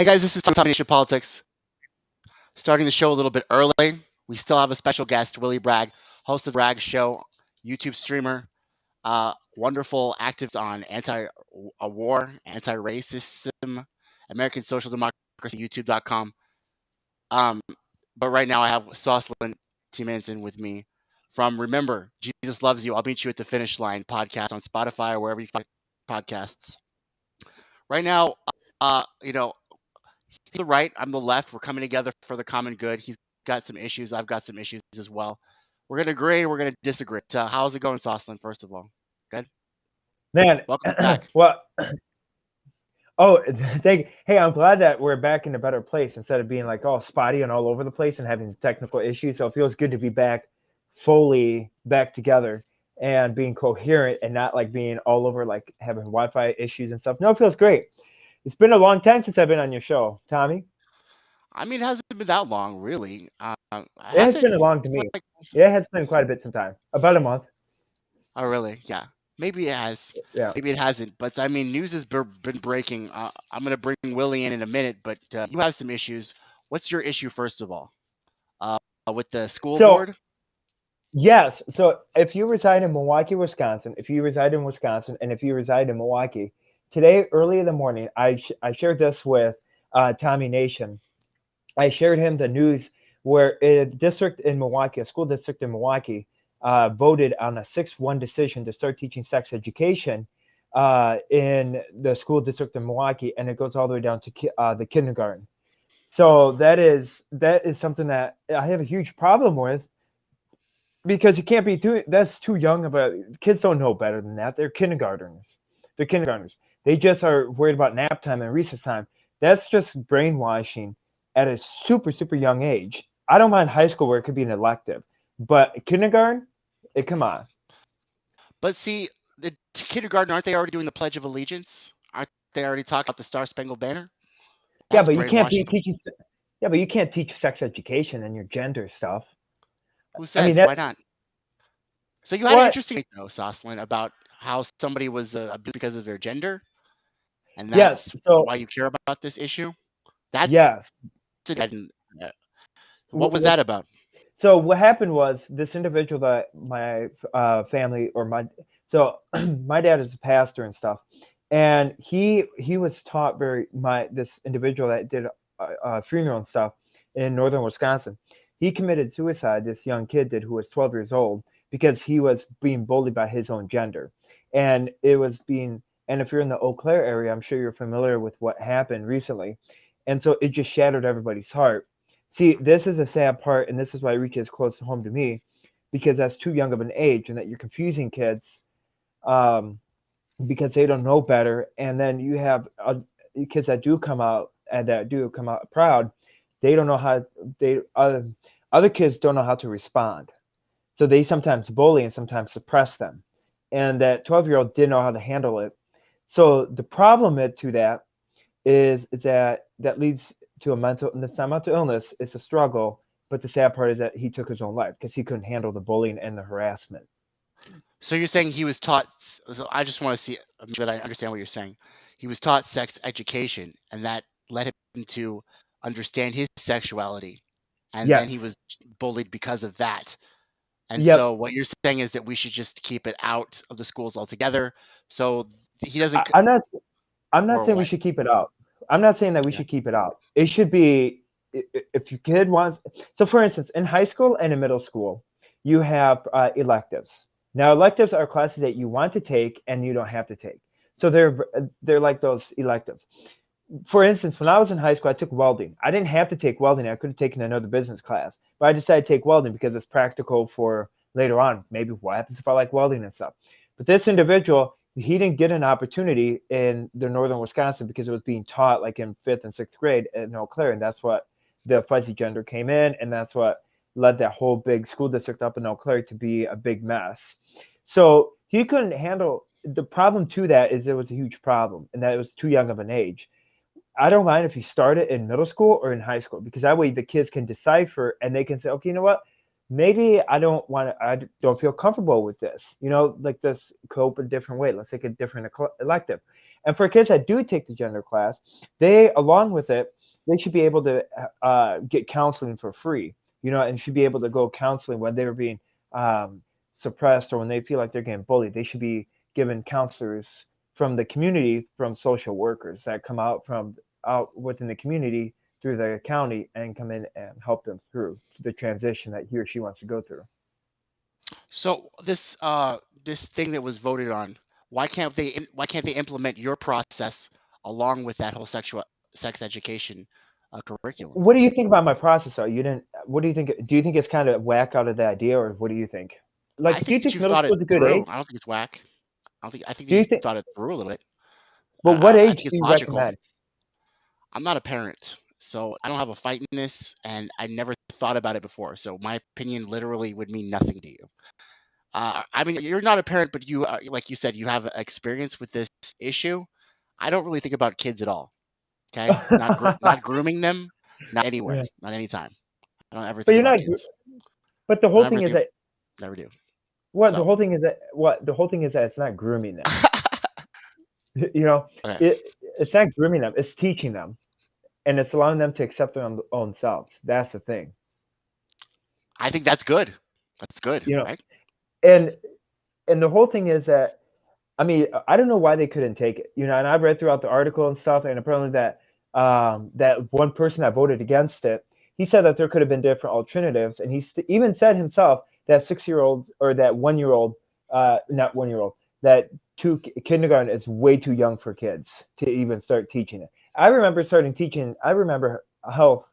Hey guys, this is Tommy Politics. Starting the show a little bit early. We still have a special guest, Willie Bragg, host of the Bragg Show, YouTube streamer, wonderful activist on anti-war, anti-racism, American Social Democracy, YouTube.com. Um, but right now I have Saucelin T. Manson with me from Remember, Jesus Loves You. I'll meet you at the finish line podcast on Spotify or wherever you find podcasts. Right now, he's the right, I'm the left. We're coming together for the common good. He's got some issues. I've got some issues as well. We're going to agree. We're going to disagree. How's it going, Saucelin, first of all? Good? Man, Welcome back. well, thank you. Hey, I'm glad that we're back in a better place instead of being like all spotty and all over the place and having technical issues. So it feels good to be back, fully back together and being coherent and not like being all over, like having Wi-Fi issues and stuff. No, it feels great. It's been a long time since I've been on your show, Tommy. I mean, it hasn't been that long, really. It has been long to me. Like, Yeah, it has been quite a bit some time. About a month. oh, really? Yeah. Maybe it has. Yeah. Maybe it hasn't. But I mean, news has been breaking. I'm going to bring Willie in a minute, but you have some issues. What's your issue, first of all? With the school board? Yes. So if you reside in Milwaukee, Wisconsin, and if you reside in Milwaukee, today, early in the morning, I shared this with Tommy Nation. I shared him the news where a district in Milwaukee, a school district in Milwaukee, voted on a 6-1 decision to start teaching sex education in the school district in Milwaukee, and it goes all the way down to the kindergarten. So that is something that I have a huge problem with, because you can't be doing that's too young of a kids don't know better than that. They're kindergartners. They just are worried about nap time and recess time. That's just brainwashing at a super, super young age. I don't mind high school where it could be an elective, but kindergarten, come on. But see, the kindergarten, aren't they already doing the Pledge of Allegiance? Aren't they already talking about the Star Spangled Banner? That's but you can't be teaching. Yeah, but you can't teach sex education and your gender stuff. Who says? Why not? So you had an interesting though, Saucelin, about how somebody was abused because of their gender, and that's why you care about this issue. Yes. What was that about? So what happened was this individual that my family or my dad is a pastor and stuff, and he was taught this individual that did a funeral and stuff in northern Wisconsin. He committed suicide. This young kid did, who was 12 years old, because he was being bullied by his own gender, and if you're in the Eau Claire area, I'm sure you're familiar with what happened recently, and so it just shattered everybody's heart. See, this is a sad part, and this is why it reaches close to home to me, because that's too young of an age, and that you're confusing kids because they don't know better. And then you have kids that do come out proud. They don't know how other kids don't know how to respond, so they sometimes bully and sometimes suppress them. And that 12-year-old didn't know how to handle it. So the problem to that is that leads to it's not mental illness, it's a struggle. But the sad part is that he took his own life because he couldn't handle the bullying and the harassment. So you're saying he was taught, so I just want to see that I understand what you're saying. He was taught sex education, and that led him to understand his sexuality. And then he was bullied because of that. And so what you're saying is that we should just keep it out of the schools altogether. So he doesn't. I'm not saying we should keep it out. I'm not saying that we should keep it out. It should be, if your kid wants. So, for instance, in high school and in middle school, you have electives. Now, electives are classes that you want to take and you don't have to take. So they're like those electives. For instance, when I was in high school, I took welding. I didn't have to take welding. I could have taken another business class, but I decided to take welding because it's practical for later on. Maybe what happens if I like welding and stuff. But this individual, he didn't get an opportunity in the northern Wisconsin because it was being taught like in 5th and 6th grade in Eau Claire, and that's what the fuzzy gender came in, and that's what led that whole big school district up in Eau Claire to be a big mess. So he couldn't handle the problem. To that is, it was a huge problem, and that it was too young of an age. I don't mind if you start it in middle school or in high school, because that way the kids can decipher and they can say, okay, you know what? Maybe I don't feel comfortable with this, like this cope a different way. Let's take a different elective. And for kids that do take the gender class, they, along with it, they should be able to get counseling for free, and should be able to go counseling when they're being suppressed or when they feel like they're getting bullied. They should be given counselors from the community, from social workers that come out within the community through the county and come in and help them through the transition that he or she wants to go through. So this thing that was voted on, why can't they implement your process along with that whole sex education curriculum? What do you think about my process? What do you think? Do you think it's kind of whack out of the idea, or what do you think? I Do you think that think you've middle thought school it is a good through. age? I don't think it's whack. I think Do that you you've think? thought it through a little bit. But what I age think do it's you logical. recommend? I'm not a parent, so I don't have a fight in this, and I never thought about it before. So my opinion literally would mean nothing to you. I mean, you're not a parent, but you, like you said, you have experience with this issue. I don't really think about kids at all. Okay, not grooming them, not anywhere, Yeah. not anytime. I don't ever But think you're about not. kids. But the I whole never thing is do. that Never do. the So whole thing is that it's not grooming them. You know, okay, it's not grooming them. It's teaching them, and it's allowing them to accept their own selves. That's the thing. I think that's good. That's good, You know, right? and the whole thing is that, I mean, I don't know why they couldn't take it. And I've read throughout the article and stuff, and apparently that one person that voted against it, he said that there could have been different alternatives, and he even said himself that 6-year-olds or that 1-year-old, not 1-year-old, that kindergarten is way too young for kids to even start teaching it. I remember starting teaching. I remember health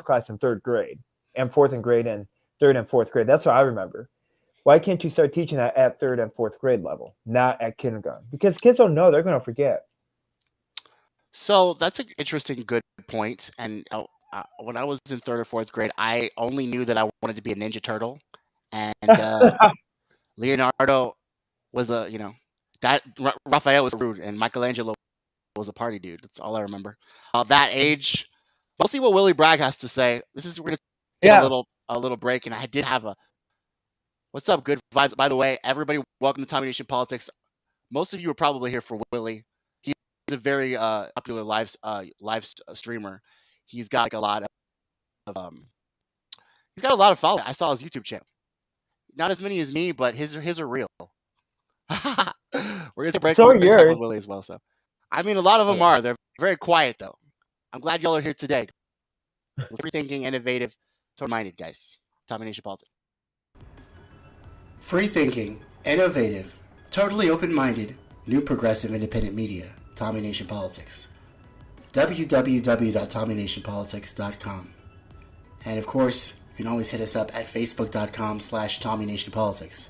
class in third grade and grade and third and fourth grade. That's what I remember. Why can't you start teaching that at third and fourth grade level, not at kindergarten? Because kids don't know; they're going to forget. So that's an interesting, good point. And when I was in third or fourth grade, I only knew that I wanted to be a Ninja Turtle, and Leonardo was that Raphael was rude, and Michelangelo was a party dude. That's all I remember. That age, we'll see what Willie Bragg has to say. We're gonna take Yeah. a little break, and I did have a what's up, good vibes. By the way, everybody, welcome to Tommy Nation Politics. Most of you are probably here for Willie. He's a very popular live streamer. He's got like a lot of he's got a lot of followers. I saw his YouTube channel. Not as many as me, but his are real. We're gonna take a break. So We're are gonna talk with yours. Willie as well. So, I mean, a lot of them Okay. are. They're very quiet though. I'm glad y'all are here today. Free thinking, innovative, minded guys. Tommy Nation Politics. Free thinking, innovative, totally open-minded, new progressive independent media. Tommy Nation Politics. www.tommynationpolitics.com. And of course, you can always hit us up at facebook.com/TommyNationPolitics.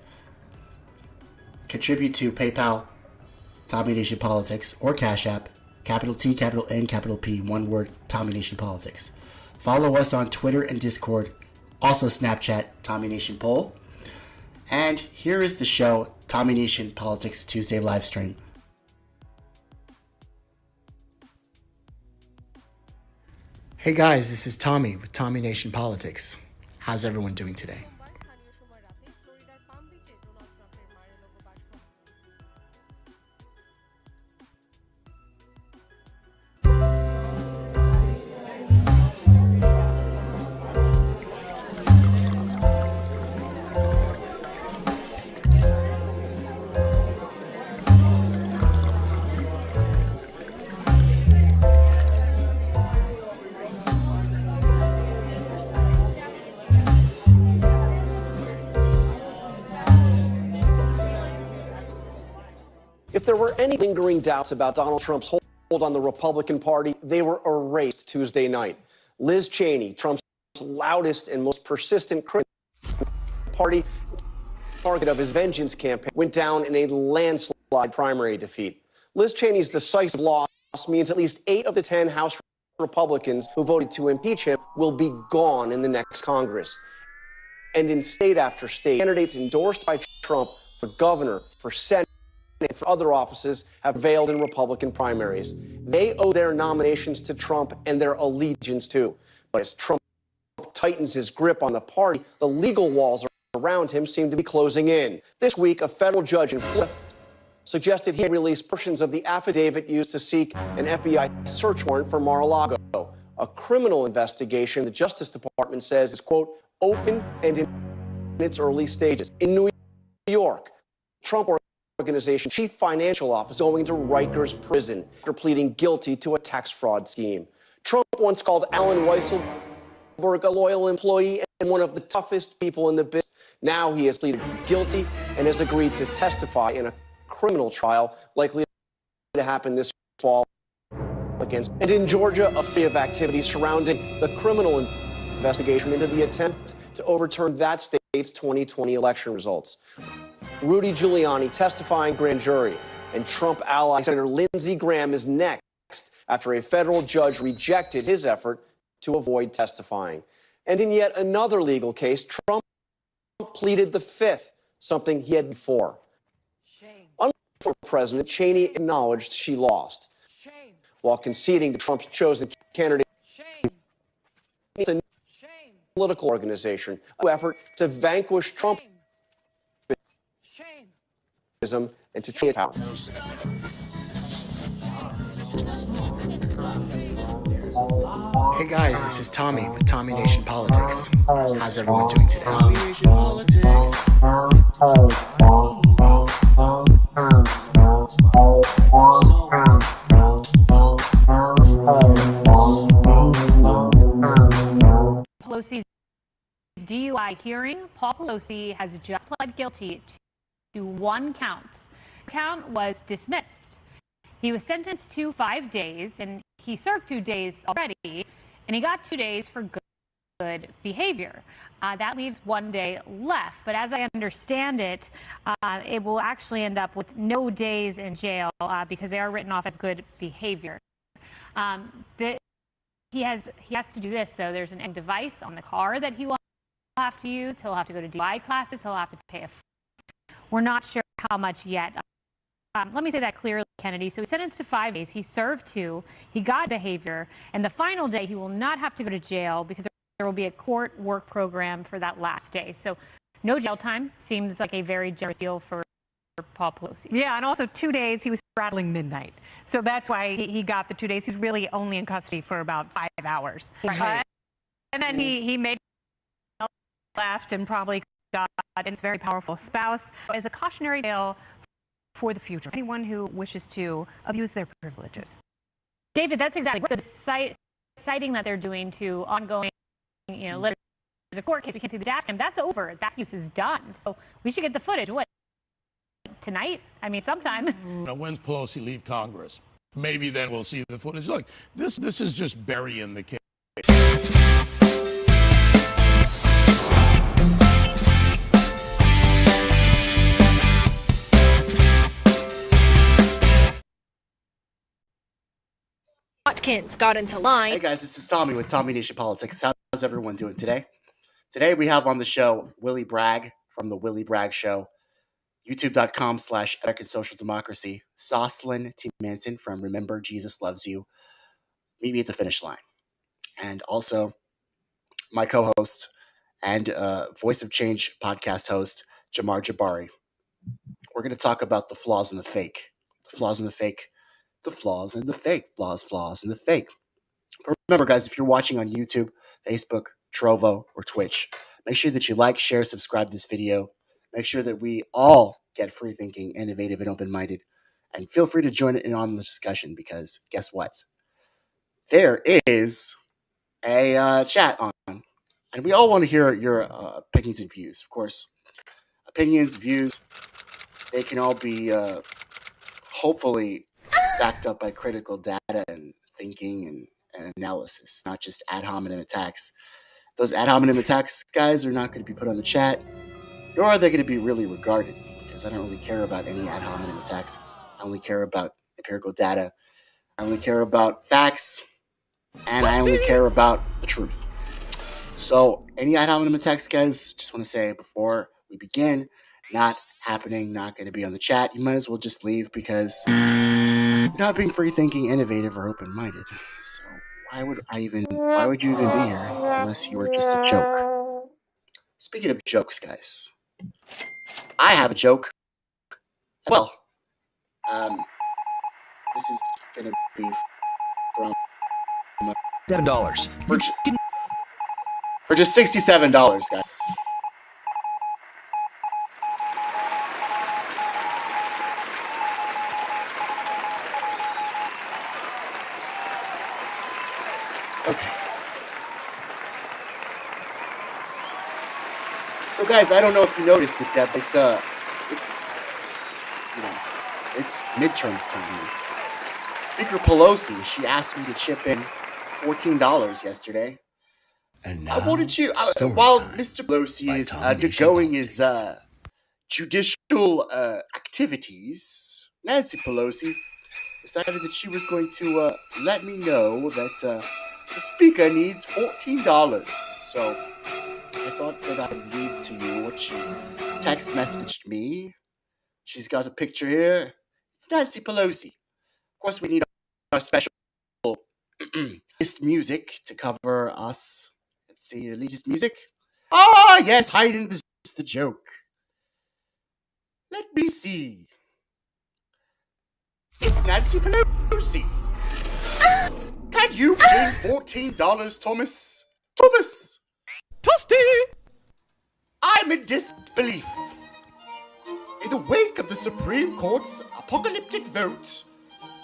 Contribute to PayPal, Tommy Nation Politics, or Cash App, capital T, capital N, capital P, one word, Tommy Nation Politics. Follow us on Twitter and Discord, also Snapchat, Tommy Nation Poll. And here is the show, Tommy Nation Politics Tuesday live stream. Hey guys, this is Tommy with Tommy Nation Politics. How's everyone doing today? If there were any lingering doubts about Donald Trump's hold on the Republican Party, they were erased Tuesday night. Liz Cheney, Trump's loudest and most persistent critic of the party, target of his vengeance campaign, went down in a landslide primary defeat. Liz Cheney's decisive loss means at least 8 of the 10 House Republicans who voted to impeach him will be gone in the next Congress. And in state after state, candidates endorsed by Trump for governor, for Senate, and for other offices have failed in Republican primaries. They owe their nominations to Trump and their allegiance too. But as Trump tightens his grip on the party, the legal walls around him seem to be closing in. This week, a federal judge in Florida suggested he released portions of the affidavit used to seek an FBI search warrant for Mar-a-Lago. A criminal investigation, the Justice Department says, is, quote, open and in its early stages. In New York, Trump Organization chief financial officer going to Rikers prison after pleading guilty to a tax fraud scheme. Trump once called Alan Weisselberg a loyal employee and one of the toughest people in the business. Now he has pleaded guilty and has agreed to testify in a criminal trial likely to happen this fall against. And in Georgia, a flurry of activity surrounding the criminal investigation into the attempt to overturn that state's 2020 election results. Rudy Giuliani testifying grand jury, and Trump ally Senator Lindsey Graham is next after a federal judge rejected his effort to avoid testifying. And in yet another legal case, Trump pleaded the fifth, something he had before. Unformer President Cheney acknowledged she lost, while conceding to Trump's chosen candidate a political organization, an effort to vanquish Trumpism and to change power. Hey guys, this is Tommy with Tommy Nation Politics. How's everyone doing today? Tommy Nation Politics. Pelosi's DUI hearing. Paul Pelosi has just pled guilty to one count. The count was dismissed. He was sentenced to 5 days, and he served 2 days already, and he got 2 days for good behavior. That leaves 1 day left, but as I understand it, it will actually end up with no days in jail because they are written off as good behavior. He has to do this, though. There's an device on the car that he will have to use. He'll have to go to DUI classes. He'll have to pay a fine. We're not sure how much yet. Let me say that clearly, Kennedy. So he's sentenced to 5 days. He served 2. He got behavior. And the final day, he will not have to go to jail because there will be a court work program for that last day. So no jail time. Seems like a very generous deal for Paul Pelosi. Yeah, and also 2 days, he was straddling midnight. So that's why he got the 2 days. He was really only in custody for about 5 hours. Right. And then he made left and probably got his very powerful spouse as a cautionary tale for the future. Anyone who wishes to abuse their privileges. David, that's exactly what the citing that they're doing to ongoing, letters of court case. We can't see the dash cam. That's over. That use is done. So we should get the footage. What? Tonight? I mean, sometime. When's Pelosi leave Congress? Maybe then we'll see the footage. Look, this is just burying the case. Watkins got into line. Hey guys, this is Tommy with Tommy Nation Politics. How's everyone doing today? Today we have on the show Willy Bragg from the Willy Bragg Show, youtube.com/Ethic and Social Democracy, Saucelin T. Manson from Remember Jesus Loves You, Meet Me at the Finish Line, and also my co-host and Voice of Change podcast host, Jamarr Jabari. We're going to talk about the flaws in the fake. The flaws in the fake. The flaws in the fake. Flaws in the fake. But remember, guys, if you're watching on YouTube, Facebook, Trovo, or Twitch, make sure that you like, share, subscribe to this video. Make sure that we all get free thinking, innovative, and open-minded. And feel free to join in on the discussion because guess what? There is a chat on. And we all want to hear your opinions and views. Of course, opinions, views, they can all be hopefully backed up by critical data and thinking and analysis, not just ad hominem attacks. Those ad hominem attacks, guys, are not going to be put on the chat, nor are they going to be really regarded, because I don't really care about any ad hominem attacks. I only care about empirical data. I only care about facts, and I only care about the truth. So any ad hominem attacks, guys, just want to say before we begin, not happening, not going to be on the chat. You might as well just leave because you're not being free thinking, innovative, or open-minded. So why would you even be here unless you were just a joke? Speaking of jokes, guys, I have a joke. Well, This is gonna be from $7. for just $67, guys. Okay. So, guys, I don't know if you noticed it, Deb. It's midterms time. Speaker Pelosi, she asked me to chip in $14 yesterday. And now, while Mr. Pelosi is undergoing his judicial activities, Nancy Pelosi decided that she was going to let me know that the speaker needs $14. So I thought that I'd read to you what she text messaged me. She's got a picture here. It's Nancy Pelosi. Of course, we need our special music to cover us. Let's see, religious music. Ah, yes, hiding the joke. Let me see. It's Nancy Pelosi. Can you pay $14, Thomas? Thomas! Toasty! I'm in disbelief. In the wake of the Supreme Court's apocalyptic vote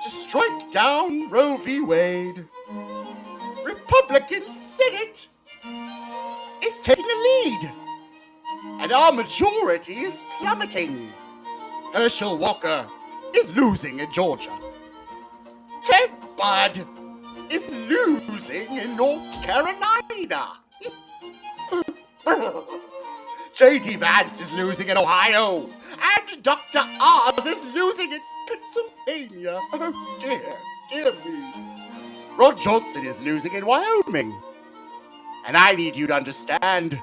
to strike down Roe v. Wade, Republican Senate is taking the lead, and our majority is plummeting. Herschel Walker is losing in Georgia. Ted Budd is losing in North Carolina. J.D. Vance is losing in Ohio. And Dr. Oz is losing in Pennsylvania. Oh, dear me. Rod Johnson is losing in Wyoming. And I need you to understand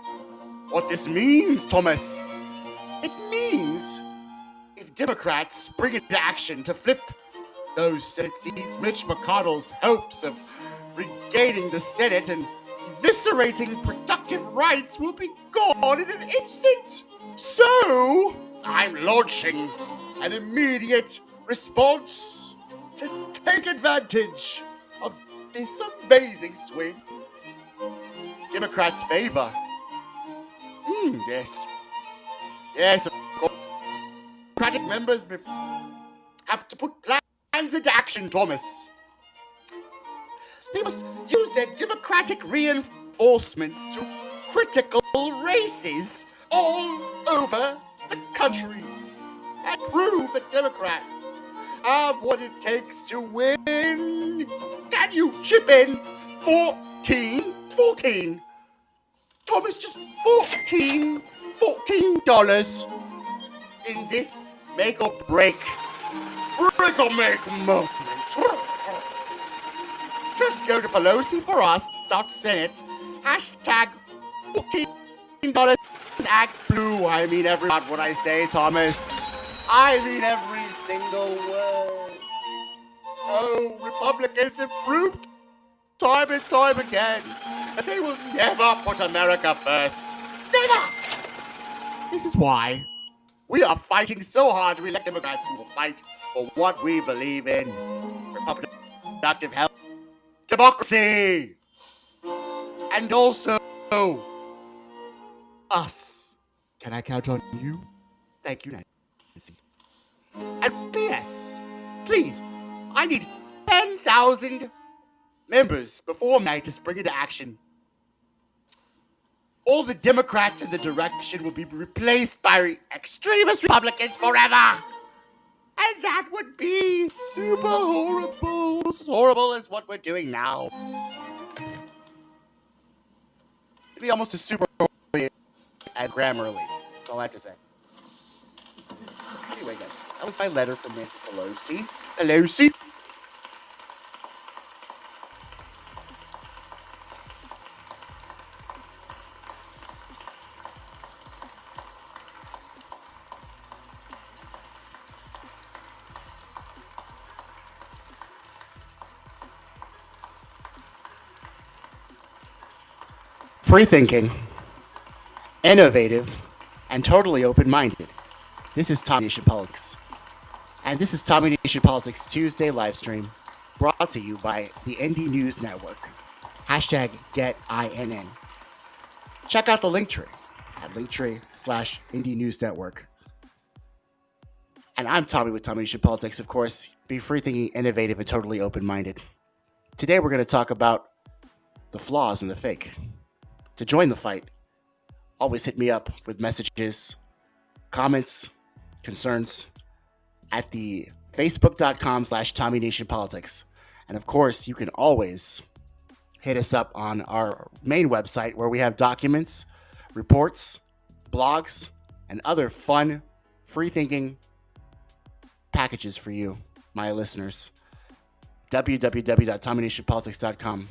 what this means, Thomas. It means if Democrats bring into action to flip those Senate seats, Mitch McConnell's hopes of regaining the Senate and eviscerating productive rights will be gone in an instant. So, I'm launching an immediate response to take advantage of this amazing swing. Democrats favor. Yes, of course. Democratic members have to put plans into action, Thomas. They must use their democratic reinforcements to critical races all over the country and prove that Democrats have what it takes to win. Can you chip in 14? Thomas, just $14 in this make or break moment. Just go to Pelosi for us, .Senate, hashtag $14 act blue. I mean every word what I say, Thomas. I mean every single word. Oh, Republicans have proved time and time again that they will never put America first. Never! This is why we are fighting so hard to elect Democrats who will fight for what we believe in. Reproductive health, democracy, and also us. Can I count on you? Thank you, Nancy. And P.S. Please, I need 10,000 members before night to bring into action. All the Democrats in the direction will be replaced by extremist Republicans forever. And that would be super horrible. As horrible as what we're doing now. It'd be almost as super horrible as Grammarly. That's all I have to say. Anyway, guys, that was my letter from Nancy Pelosi. Free thinking, innovative, and totally open-minded. This is Tommy Nation Politics. And this is Tommy Nation Politics Tuesday live stream, brought to you by the Indie News Network. Hashtag GetINN. Check out the link tree at linktree/Indie News Network. And I'm Tommy with Tommy Nation Politics, of course. Be free thinking, innovative, and totally open minded. Today we're going to talk about the flaws in the fake. To join the fight, always hit me up with messages, comments, concerns at the facebook.com/Tommy Nation Politics. And of course, you can always hit us up on our main website where we have documents, reports, blogs, and other fun, free thinking packages for you, my listeners. www.tommynationpolitics.com.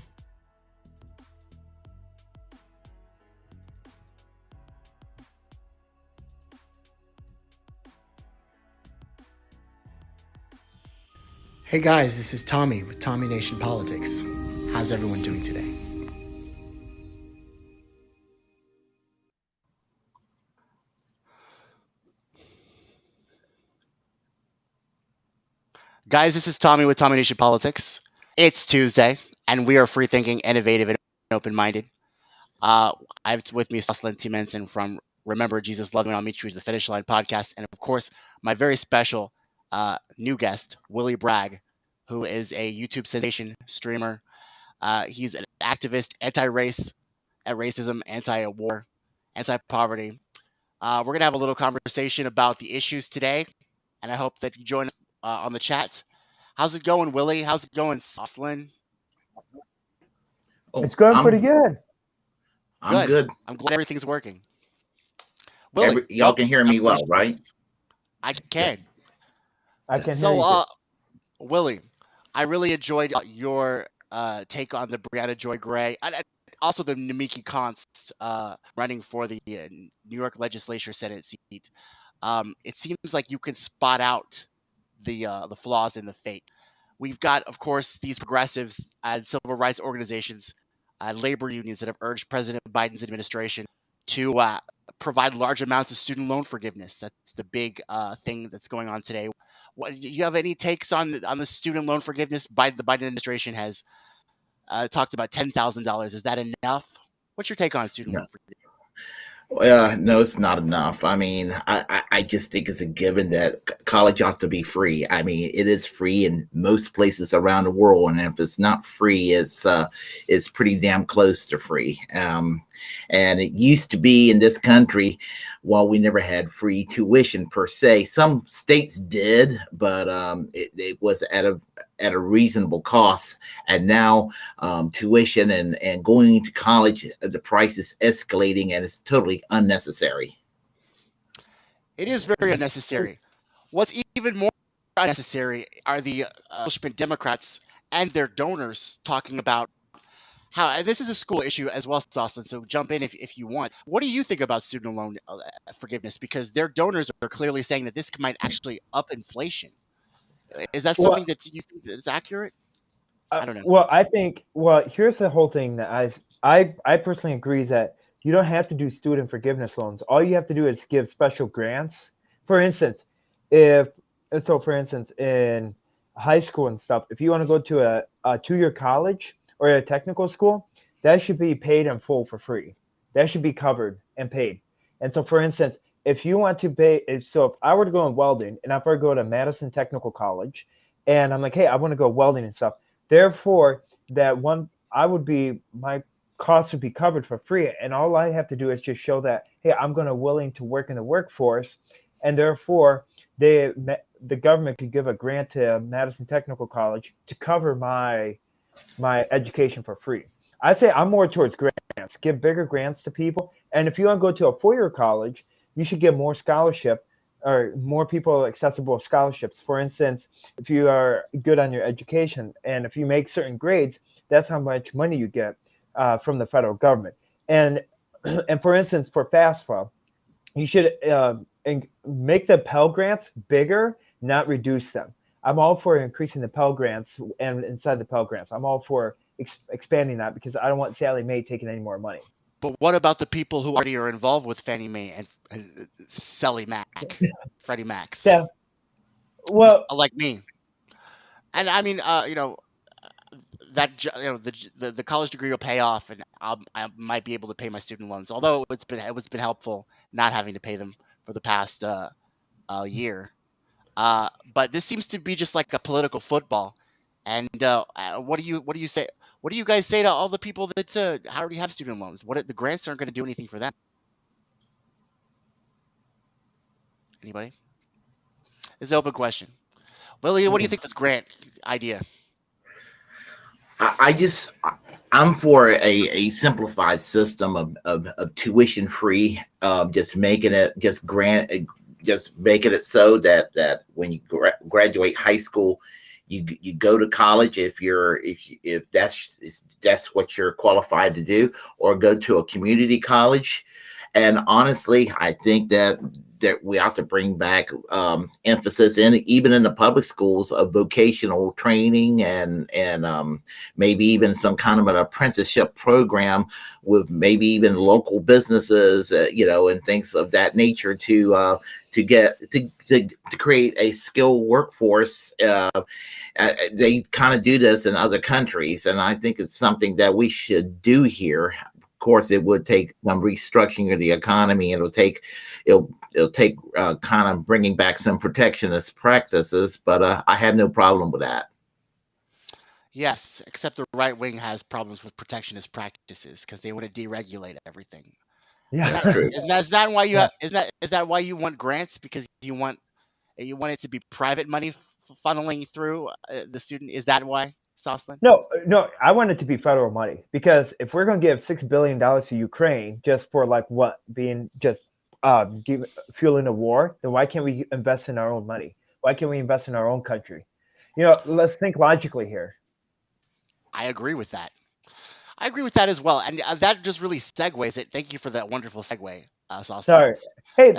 Hey guys, this is Tommy with Tommy Nation Politics. How's everyone doing today? Guys, this is Tommy with Tommy Nation Politics. It's Tuesday, and we are free thinking, innovative, and open minded. I have with me Jocelyn T. Menson from Remember Jesus Loved Me, I'll Meet You at the Finish Line podcast. And of course, my very special new guest, Willy Bragg, who is a YouTube sensation streamer. He's an activist, anti-race, racism, anti-war, anti-poverty. We're going to have a little conversation about the issues today, and I hope that you join us on the chat. How's it going, Willie? How's it going, Jocelyn? It's going pretty good. I'm good. I'm glad everything's working. Willie, y'all can hear me well, right? I can. I can hear you. So, Willie, I really enjoyed your take on the Brianna Joy Gray, and also the Namiki Const running for the New York Legislature Senate seat. It seems like you can spot out the flaws in the fake. We've got, of course, these progressives and civil rights organizations, labor unions that have urged President Biden's administration to provide large amounts of student loan forgiveness. That's the big thing that's going on today. Do you have any takes on the student loan forgiveness? The Biden administration has talked about $10,000. Is that enough? What's your take on student loan forgiveness? No, it's not enough. I mean, I just think it's a given that college ought to be free. I mean, it is free in most places around the world, and if it's not free, it's pretty damn close to free. And it used to be in this country, while we never had free tuition per se, some states did, but it was at a reasonable cost. And now tuition and going to college, the price is escalating, and it's totally unnecessary. It is very unnecessary. What's even more unnecessary are the establishment Democrats and their donors talking about how this is a school issue as well, Jocelyn, so jump in if you want. What do you think about student loan forgiveness? Because their donors are clearly saying that this might actually up inflation. Is that something that you think is accurate? I don't know. Well, here's the whole thing that I personally agree is that you don't have to do student forgiveness loans. All you have to do is give special grants. For instance, in high school and stuff, if you want to go to a 2-year college or a technical school, that should be paid in full for free. That should be covered and paid. And so, for instance, if you want to pay, if I were to go in welding and if I were to go to Madison Technical College and I'm like, hey, I want to go welding and stuff, therefore, my costs would be covered for free. And all I have to do is just show that, hey, I'm willing to work in the workforce. And therefore, the government could give a grant to Madison Technical College to cover my education for free. I'd say I'm more towards grants. Give bigger grants to people. And if you want to go to a 4-year college, you should give more scholarship or more people accessible scholarships. For instance, if you are good on your education and if you make certain grades, that's how much money you get from the federal government. And for instance, for FAFSA, you should make the Pell Grants bigger, not reduce them. I'm all for increasing the Pell Grants and inside the Pell Grants. I'm all for expanding that because I don't want Sally Mae taking any more money. But what about the people who already are involved with Fannie Mae and Sally Mac, Freddie Macs? Yeah. Well, like me. And I mean, the college degree will pay off, and I might be able to pay my student loans. Although it's been helpful not having to pay them for the past year. But this seems to be just like a political football. And what do you say? What do you guys say to all the people that already have student loans? The grants aren't going to do anything for them? Anybody? It's an open question. Willie, what do you think this grant idea? I'm for a simplified system of tuition free, just making it just making it so that when you graduate high school, you go to college if that's what you're qualified to do, or go to a community college. And honestly, I think that we have to bring back emphasis even in the public schools of vocational training and maybe even some kind of an apprenticeship program with maybe even local businesses, and things of that nature to create a skilled workforce. They kind of do this in other countries, and I think it's something that we should do here. Of course, it would take some restructuring of the economy. It'll take kind of bringing back some protectionist practices, but I have no problem with that. Yes, except the right wing has problems with protectionist practices because they want to deregulate everything. Yeah, that's true. Is that why you Yes. is that why you want grants? Because you want it to be private money funneling through the student? Is that why, Saucelin? No, I want it to be federal money, because if we're going to give $6 billion to Ukraine just for like what being just fueling a war, then why can't we invest in our own money? Why can't we invest in our own country? Let's think logically here. I agree with that. I agree with that as well, and that just really segues it. Thank you for that wonderful segue, Saucelin. Sorry. Hey,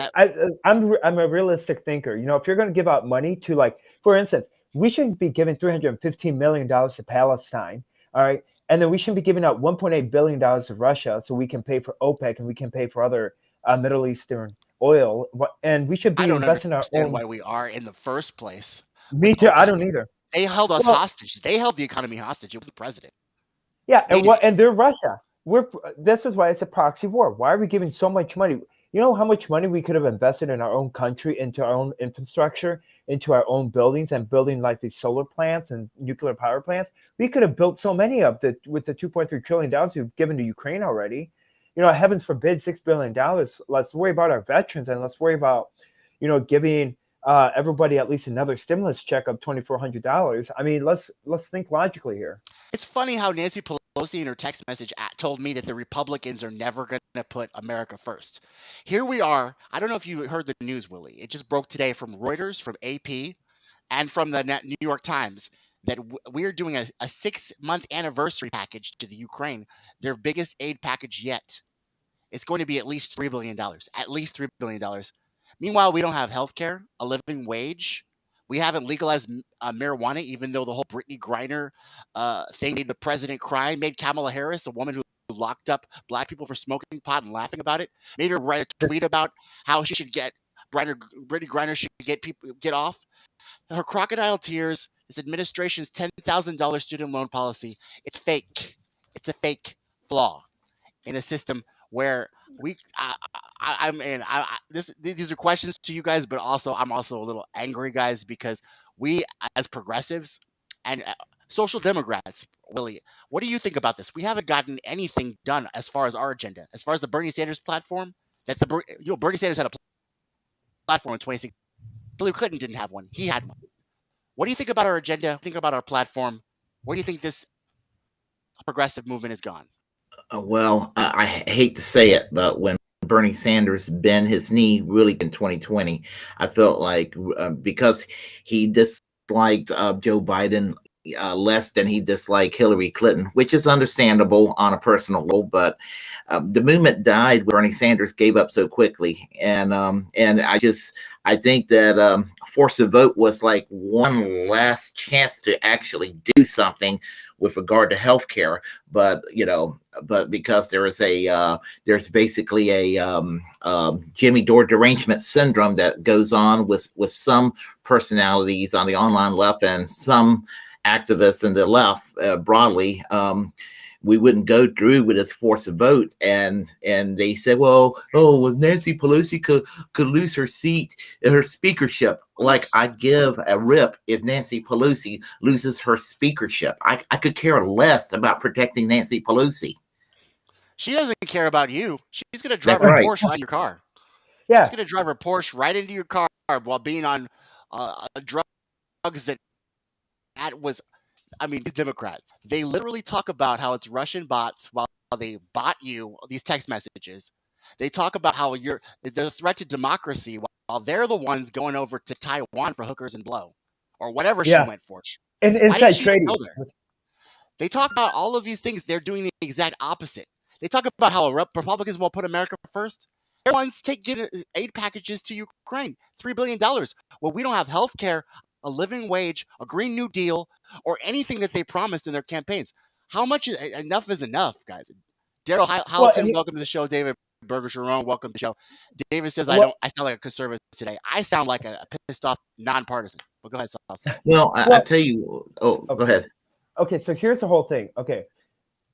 I'm a realistic thinker. If you're going to give out money to, like, for instance, we shouldn't be giving $315 million to Palestine, all right? And then we shouldn't be giving out $1.8 billion to Russia so we can pay for OPEC and we can pay for other Middle Eastern oil. And we should be investing our own. Why we are in the first place. Me too. I don't either. They held us hostage. They held the economy hostage. It was the president. Yeah, and they're Russia. This is why it's a proxy war. Why are we giving so much money? You know how much money we could have invested in our own country, into our own infrastructure, into our own buildings, and building like these solar plants and nuclear power plants? We could have built so many with the $2.3 trillion we've given to Ukraine already. Heavens forbid, $6 billion. Let's worry about our veterans, and let's worry about, giving everybody at least another stimulus check of $2,400. I mean, let's think logically here. It's funny how Nancy Pelosi in her text message told me that the Republicans are never going to put America first. Here we are. I don't know if you heard the news, Willie. It just broke today from Reuters, from AP, and from the New York Times that we're doing a 6-month anniversary package to the Ukraine, their biggest aid package yet. It's going to be at least $3 billion. At least $3 billion. Meanwhile, we don't have health care, a living wage. We haven't legalized marijuana, even though the whole Brittany Griner thing made the president cry, made Kamala Harris, a woman who locked up black people for smoking pot and laughing about it, made her write a tweet about how she should Brittany Griner should get off. Her crocodile tears, this administration's $10,000 student loan policy, it's fake. It's a fake flaw in a system where these are questions to you guys, but also I'm also a little angry, guys, because we as progressives and social democrats, Willie, what do you think about this? We haven't gotten anything done as far as our agenda, as far as the Bernie Sanders platform. That Bernie Sanders had a platform in 2016. Hillary Clinton didn't have one. He had one. What do you think about our agenda? Think about our platform. Where do you think this progressive movement has gone? Well, I hate to say it, but when Bernie Sanders bent his knee really in 2020, I felt like because he disliked Joe Biden less than he disliked Hillary Clinton, which is understandable on a personal level, but the movement died when Bernie Sanders gave up so quickly. And I think that force of vote was like one last chance to actually do something with regard to healthcare, but because there's basically a Jimmy Dore derangement syndrome that goes on with some personalities on the online left and some activists in the left broadly, we wouldn't go through with this forced vote, and they said, well, Nancy Pelosi could lose her seat, her speakership. Like, I'd give a rip if Nancy Pelosi loses her speakership. I could care less about protecting Nancy Pelosi. She doesn't care about you. She's going to drive That's her right. Porsche right in your car. Yeah. She's going to drive her Porsche right into your car while being on drugs that was. I mean, these Democrats, they literally talk about how it's Russian bots while they bot you these text messages. They talk about how they're a threat to democracy while they're the ones going over to Taiwan for hookers and blow or whatever she went for. And Why inside didn't she trading. go there? They talk about all of these things. They're doing the exact opposite. They talk about how Republicans won't put America first. They're ones giving aid packages to Ukraine, $3 billion. Well, we don't have health care, a living wage, a Green New Deal, or anything that they promised in their campaigns. How much enough is enough, guys? Daryl Houghton, welcome to the show. David Berger Sharon, welcome to the show. David says, I sound like a conservative today. I sound like a pissed off nonpartisan. But go ahead, Sauce. Well, I tell you, go ahead. Okay, so here's the whole thing. Okay,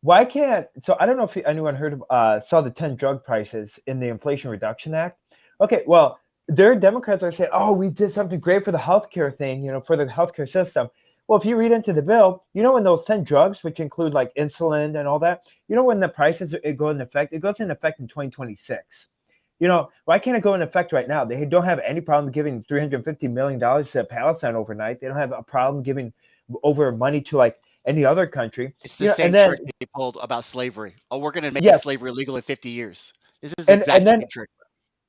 why can't, so I don't know if anyone heard of, saw the 10 drug prices in the Inflation Reduction Act. Okay, well, their Democrats are saying, oh, we did something great for the healthcare thing, for the healthcare system. Well, if you read into the bill, when those 10 drugs, which include like insulin and all that, when the prices go into effect, it goes into effect in 2026. Why can't it go into effect right now? They don't have any problem giving $350 million to Palestine overnight. They don't have a problem giving over money to like any other country. It's the same trick they pulled about slavery. Oh, we're going to make slavery illegal in 50 years. This is the exact same trick.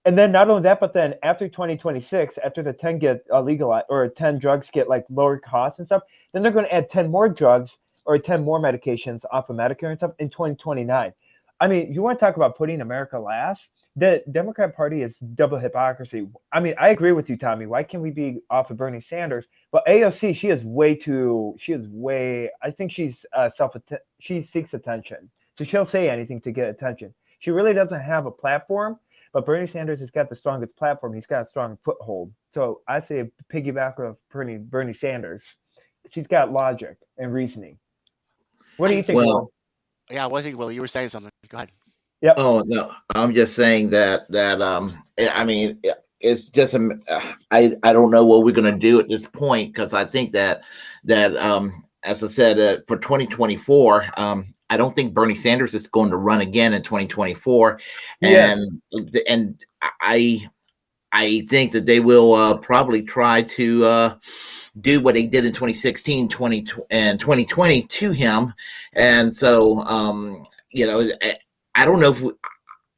And then not only that, but then after 2026, after the 10 get legalized or 10 drugs get like lower costs and stuff, then they're going to add 10 more drugs or 10 more medications off of Medicare and stuff in 2029. I mean, you want to talk about putting America last? The Democrat Party is double hypocrisy. I mean, I agree with you, Tommy. Why can't we be off of Bernie Sanders? But AOC, I think she seeks attention. So she'll say anything to get attention. She really doesn't have a platform. But Bernie Sanders has got the strongest platform. He's got a strong foothold. So I say piggyback of Bernie Sanders. She's got logic and reasoning. What do you think? Well, yeah, I think, Willie, you were saying something. Go ahead. Yep. Oh no, I'm just saying that I mean, it's just I don't know what we're gonna do at this point, because I think that as I said, for 2024. I don't think Bernie Sanders is going to run again in 2024, and I think that they will probably try to do what they did in 2016, 2020, and 2020 to him, and so I don't know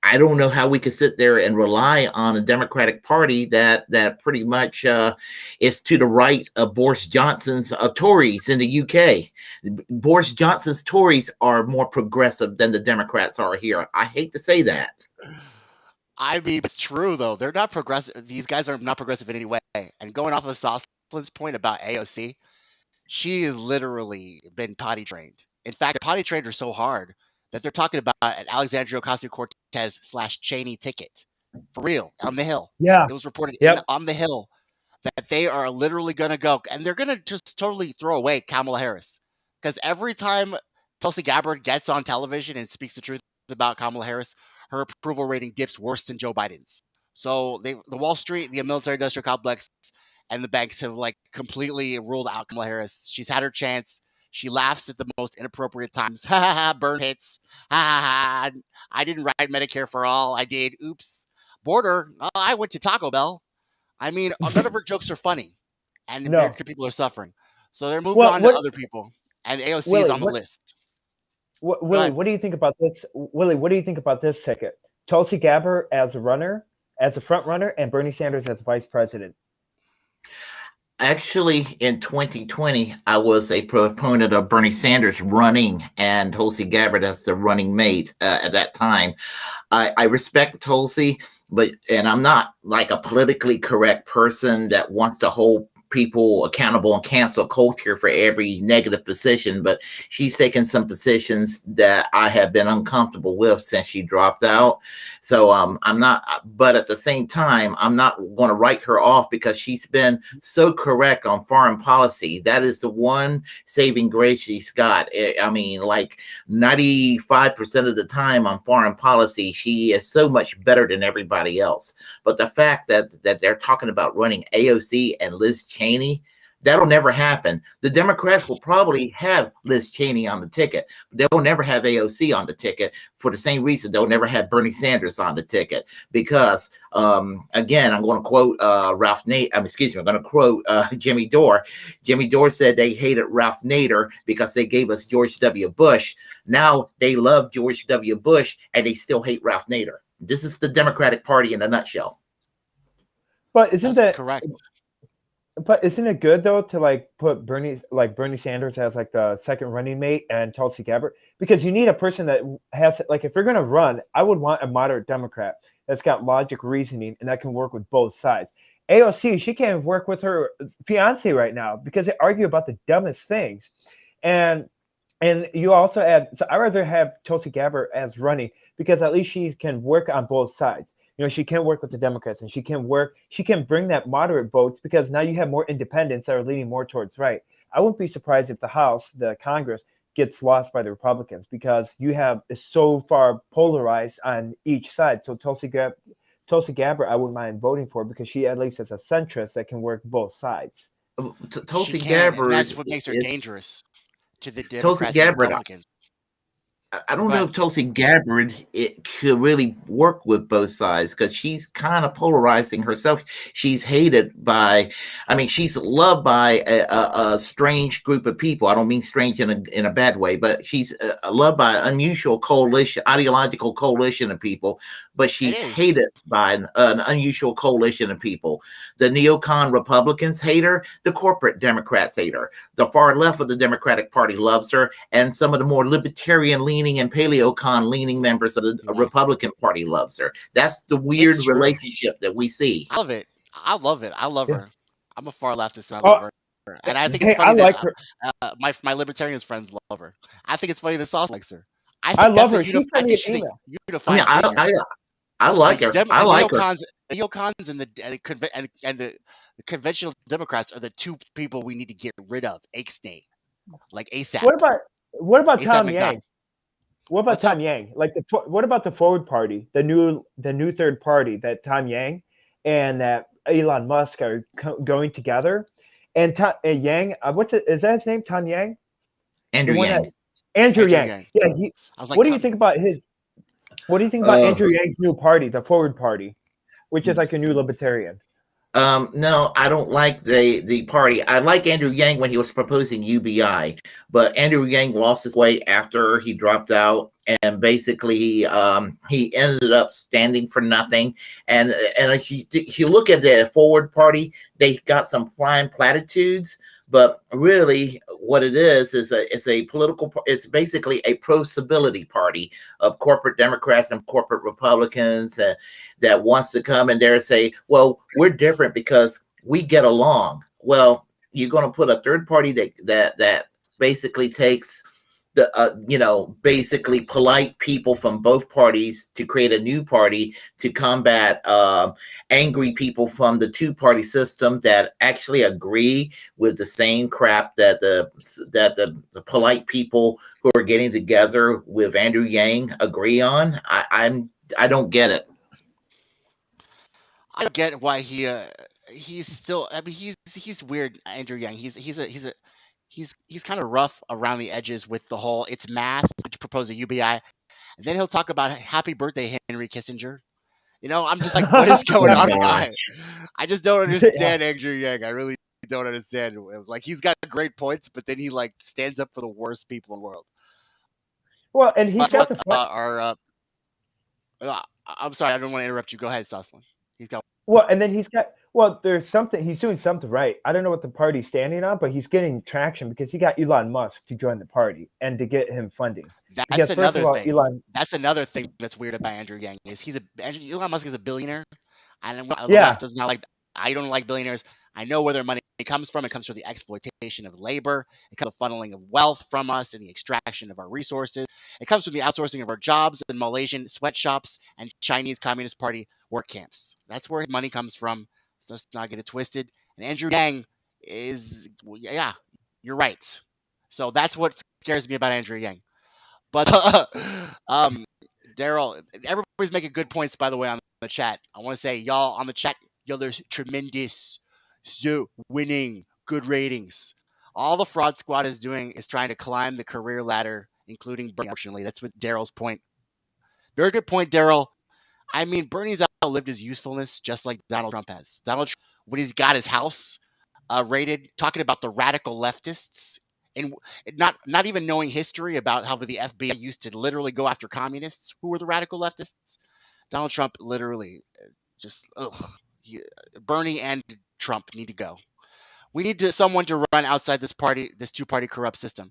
I don't know how we could sit there and rely on a Democratic Party that pretty much is to the right of Boris Johnson's Tories in the UK. Boris Johnson's Tories are more progressive than the Democrats are here. I hate to say that. I mean, it's true, though. They're not progressive. These guys are not progressive in any way. And going off of Soslin's point about AOC, she has literally been potty trained. In fact, the potty trained her so hard that they're talking about an Alexandria Ocasio-Cortez / Cheney ticket. For real, on the Hill. Yeah. It was reported Yep. on the Hill that they are literally going to go, and they're going to just totally throw away Kamala Harris. Because every time Tulsi Gabbard gets on television and speaks the truth about Kamala Harris, her approval rating dips worse than Joe Biden's. So the Wall Street, the military-industrial complex, and the banks have like completely ruled out Kamala Harris. She's had her chance. She laughs at the most inappropriate times. Ha ha ha, burn hits. Ha ha ha. I didn't write Medicare for all. I did. Oops. Border. Oh, I went to Taco Bell. I mean, none of her jokes are funny. And American people are suffering. So they're moving on to other people. And AOC is on the list. Willie, what do you think about this? Willie, what do you think about this ticket? Tulsi Gabbard as a runner, as a front runner, and Bernie Sanders as vice president. Actually, in 2020, I was a proponent of Bernie Sanders running and Tulsi Gabbard as the running mate at that time. I respect Tulsi, and I'm not like a politically correct person that wants to hold people accountable and cancel culture for every negative position, but she's taken some positions that I have been uncomfortable with since she dropped out. So I'm not, but at the same time, I'm not going to write her off because she's been so correct on foreign policy. That is the one saving grace she's got. I mean, like 95% of the time on foreign policy, she is so much better than everybody else. But the fact that they're talking about running AOC and Liz Cheney, that'll never happen. The Democrats will probably have Liz Cheney on the ticket, but they will never have AOC on the ticket for the same reason they'll never have Bernie Sanders on the ticket. Because, again, I'm going to quote I'm going to quote Jimmy Dore. Jimmy Dore said they hated Ralph Nader because they gave us George W. Bush. Now they love George W. Bush and they still hate Ralph Nader. This is the Democratic Party in a nutshell. But isn't that correct? But isn't it good though to like put Bernie Sanders as like the second running mate and Tulsi Gabbard? Because you need a person that has like, if you're gonna run, I would want a moderate Democrat that's got logic, reasoning, and that can work with both sides. AOC, she can't work with her fiance right now because they argue about the dumbest things. And you also add, so I rather have Tulsi Gabbard as running because at least she can work on both sides. You know, she can work with the Democrats and she can bring that moderate votes because now you have more independents that are leaning more towards right. I wouldn't be surprised if the Congress gets lost by the Republicans because you have is so far polarized on each side. So Tulsi Gabbard, I wouldn't mind voting for because she at least is a centrist that can work both sides. Tulsi Gabbard, that's what makes her dangerous to the Democrats Tulsi Gabbard, and Republicans. I don't know if Tulsi Gabbard could really work with both sides because she's kind of polarizing herself. She's hated by, she's loved by a strange group of people. I don't mean strange in a bad way, but she's loved by an unusual coalition, ideological coalition of people, but she's hated by an unusual coalition of people. The neocon Republicans hate her. The corporate Democrats hate her. The far left of the Democratic Party loves her, and some of the more libertarian leaning and paleocon leaning members of the Republican Party loves her. That's the weird relationship that we see. I love it. I love her. I'm a far leftist and I love her. And I think it's funny that my libertarian friends love her. I think it's funny that Sauce likes her. I love her. I think she's a unifying I like her. I like her. The neocons and the conventional Democrats are the two people we need to get rid of. ASAP. Like ASAP. What about Tom Yang? What about Tom Yang? Like, what about the Forward Party, the new third party that Tom Yang and that Elon Musk are going together? And Yang, is that his name? Tom Yang? Andrew Yang. Andrew Yang. Yeah. What do you think about his? What do you think about Andrew Yang's new party, the Forward Party, which is like a new libertarian? No, I don't like the party. I like Andrew Yang when he was proposing UBI, but Andrew Yang lost his way after he dropped out, and basically he ended up standing for nothing. And if you look at the Forward Party, they got some flying platitudes, but really what it is a political. It's basically a pro-stability party of corporate Democrats and corporate Republicans that wants to come in there and say, well, we're different because we get along. Well, you're going to put a third party that basically takes the basically polite people from both parties to create a new party to combat angry people from the two-party system that actually agree with the same crap that the polite people who are getting together with Andrew Yang agree on. I don't get it. I don't get why he's still. I mean, he's weird, Andrew Yang. He's kind of rough around the edges with the whole it's math to propose a UBI. And then he'll talk about happy birthday, Henry Kissinger. I'm just like, what is going on, guy? I just don't understand Andrew Yang. I really don't understand. Like, he's got great points, but then he like stands up for the worst people in the world. Well, and he's got I'm sorry, I don't want to interrupt you. Go ahead, Saucelin. He's got. Well, and then he's doing something right. I don't know what the party's standing on, but he's getting traction because he got Elon Musk to join the party and to get him funding. That's another thing. That's another thing that's weird about Andrew Yang is Elon Musk is a billionaire. And the left does not like. I don't like billionaires. I know where their money comes from. It comes from the exploitation of labor. It comes from the funneling of wealth from us and the extraction of our resources. It comes from the outsourcing of our jobs in Malaysian sweatshops and Chinese Communist Party work camps. That's where his money comes from. So let's not get it twisted. And Andrew Yang is, yeah, you're right. So that's what scares me about Andrew Yang. But Daryl, everybody's making good points, by the way, on the chat. I want to say, y'all on the chat, there's tremendous winning, good ratings. All the fraud squad is doing is trying to climb the career ladder, including Bernie. Unfortunately, that's what Daryl's point. Very good point, Daryl. I mean, Bernie's outlived his usefulness, just like Donald Trump has. Donald Trump, when he's got his house raided, talking about the radical leftists, and not even knowing history about how the FBI used to literally go after communists who were the radical leftists. Donald Trump literally just, Bernie and Trump need to go. We need someone to run outside this two-party corrupt system.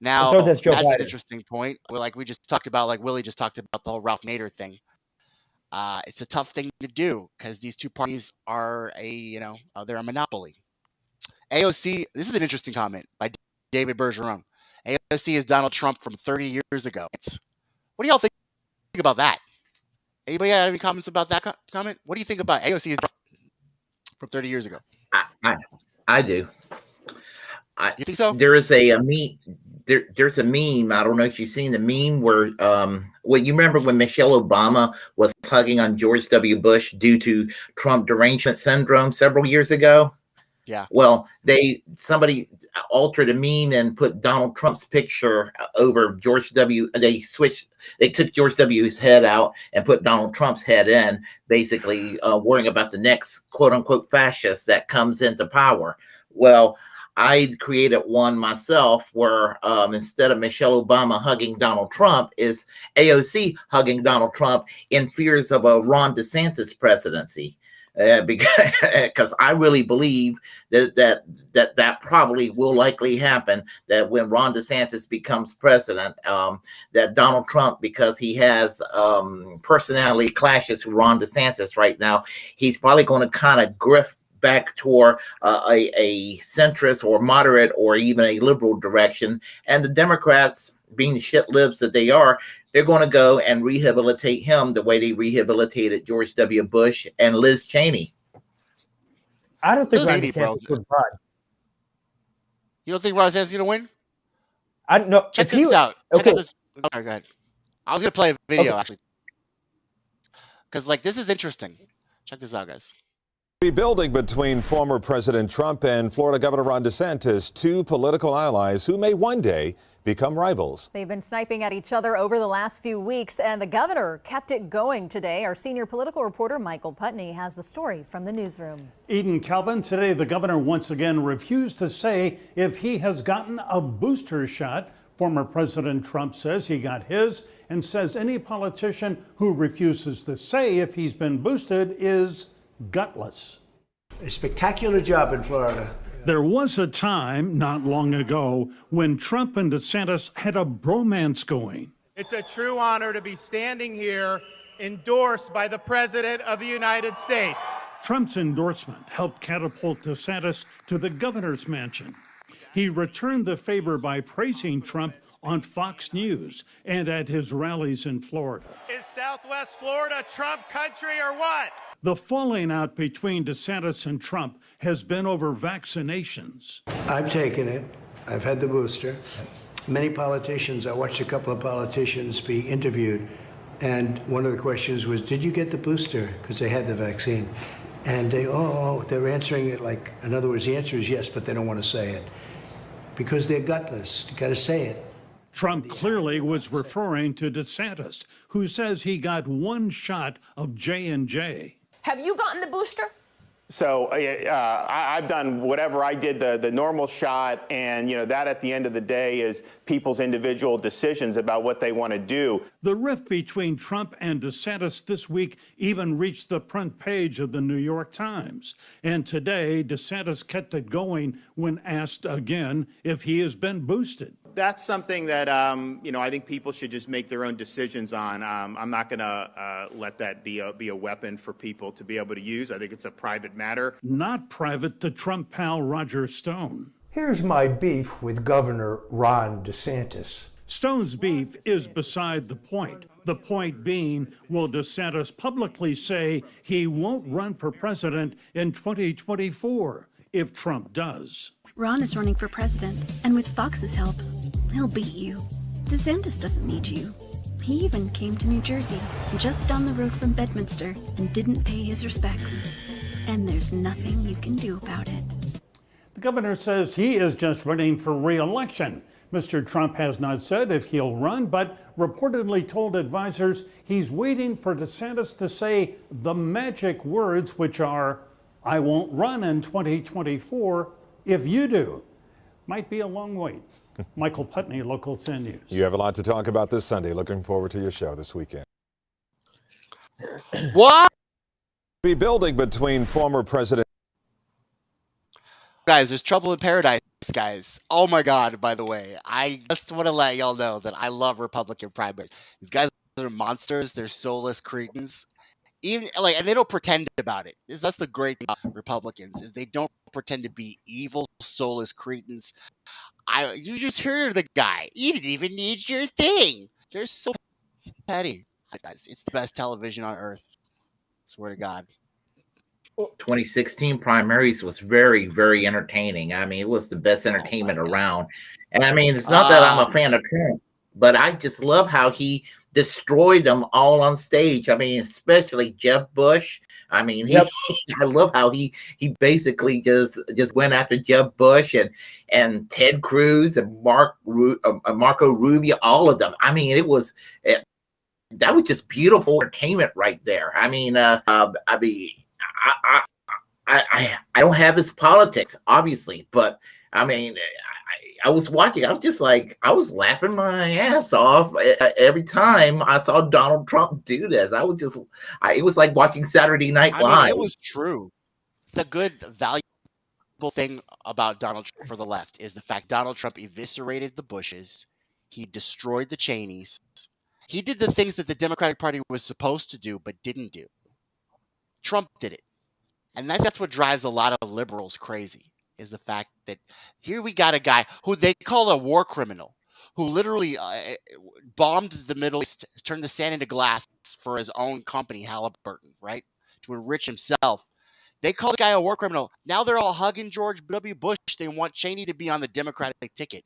Now, so that's an interesting point. Like we just talked about, like Willie just talked about the whole Ralph Nader thing. It's a tough thing to do because these two parties are they're a monopoly. AOC, this is an interesting comment by David Bergeron. AOC is Donald Trump from 30 years ago. What do y'all think about that? Anybody have any comments about that comment? What do you think about AOC is from 30 years ago? I do. You think so? There is a meme. There's a meme. I don't know if you've seen the meme where, you remember when Michelle Obama was tugging on George W. Bush due to Trump derangement syndrome several years ago? Yeah. Well, somebody altered a meme and put Donald Trump's picture over George W. They took George W.'s head out and put Donald Trump's head in, basically worrying about the next quote unquote fascist that comes into power. Well, I created one myself where instead of Michelle Obama hugging Donald Trump, is AOC hugging Donald Trump in fears of a Ron DeSantis presidency. Because I really believe that probably will likely happen, that when Ron DeSantis becomes president, that Donald Trump, because he has personality clashes with Ron DeSantis right now, he's probably going to kind of grift back toward a centrist or moderate or even a liberal direction. And the Democrats, being the shit libs that they are, they're going to go and rehabilitate him the way they rehabilitated George W. Bush and Liz Cheney. I don't think Ron DeSantis would run. You don't think Ron DeSantis is going to win? I don't know. Check this out. Okay. Okay, go ahead. I was going to play a video, actually. Because, this is interesting. Check this out, guys. Rebuilding between former President Trump and Florida Governor Ron DeSantis, two political allies who may one day become rivals. They've been sniping at each other over the last few weeks, and the governor kept it going today. Our senior political reporter Michael Putney has the story from the newsroom. Eden Calvin, today the governor once again refused to say if he has gotten a booster shot. Former President Trump says he got his and says any politician who refuses to say if he's been boosted is gutless. A spectacular job in Florida. There was a time not long ago when Trump and DeSantis had a bromance going. It's a true honor to be standing here endorsed by the President of the United States. Trump's endorsement helped catapult DeSantis to the governor's mansion. He returned the favor by praising Trump on Fox News and at his rallies in Florida. Is Southwest Florida Trump country or what? The falling out between DeSantis and Trump has been over vaccinations. I've taken it. I've had the booster. Many politicians, I watched a couple of politicians be interviewed, and one of the questions was, did you get the booster? Because they had the vaccine. And they're answering it like, in other words, the answer is yes, but they don't want to say it. Because they're gutless. You got to say it. Trump clearly was referring to DeSantis, who says he got one shot of J&J. Have you gotten the booster? So I've done whatever I did, the normal shot, and that at the end of the day is people's individual decisions about what they want to do. The rift between Trump and DeSantis this week even reached the front page of the New York Times. And today, DeSantis kept it going when asked again if he has been boosted. that's something that, I think people should just make their own decisions on. I'm not going to let that be a weapon for people to be able to use. I think it's a private matter. Not private to Trump pal Roger Stone. Here's my beef with Governor Ron DeSantis. Stone's beef is beside the point. The point being, will DeSantis publicly say he won't run for president in 2024 if Trump does? Ron is running for president, and with Fox's help, he'll beat you. DeSantis doesn't need you. He even came to New Jersey, just down the road from Bedminster, and didn't pay his respects. And there's nothing you can do about it. The governor says he is just running for re-election. Mr. Trump has not said if he'll run, but reportedly told advisors he's waiting for DeSantis to say the magic words, which are, "I won't run in 2024 if you do." Might be a long wait. Michael Putney, Local 10 News. You have a lot to talk about this Sunday. Looking forward to your show this weekend. What? Be building between former President. Guys, there's trouble in paradise, guys. Oh my God, by the way. I just want to let y'all know that I love Republican primaries. These guys are monsters. They're soulless cretins. Even and they don't pretend about it. That's the great thing about Republicans, is they don't pretend to be evil, soulless cretins. You just hear the guy. He didn't even need your thing. They're so petty. Guys, it's the best television on earth. Swear to God. 2016 primaries was very, very entertaining. I mean, it was the best entertainment around. And I mean, it's not that I'm a fan of Trump, but I just love how he destroyed them all on stage. I mean, especially Jeb Bush. I mean, I love how he basically just went after Jeb Bush and Ted Cruz and Marco Rubio, all of them. I mean, that was just beautiful entertainment right there. I mean, I don't have his politics, obviously, but I mean, I was watching. I was just I was laughing my ass off every time I saw Donald Trump do this. It was like watching Saturday Night Live. I mean, it was true. The good, valuable thing about Donald Trump for the left is the fact Donald Trump eviscerated the Bushes. He destroyed the Cheneys. He did the things that the Democratic Party was supposed to do but didn't do. Trump did it. And that's what drives a lot of liberals crazy, is the fact that here we got a guy who they call a war criminal, who literally bombed the Middle East, turned the sand into glass for his own company, Halliburton, right, to enrich himself. They call the guy a war criminal. Now they're all hugging George W. Bush. They want Cheney to be on the Democratic ticket.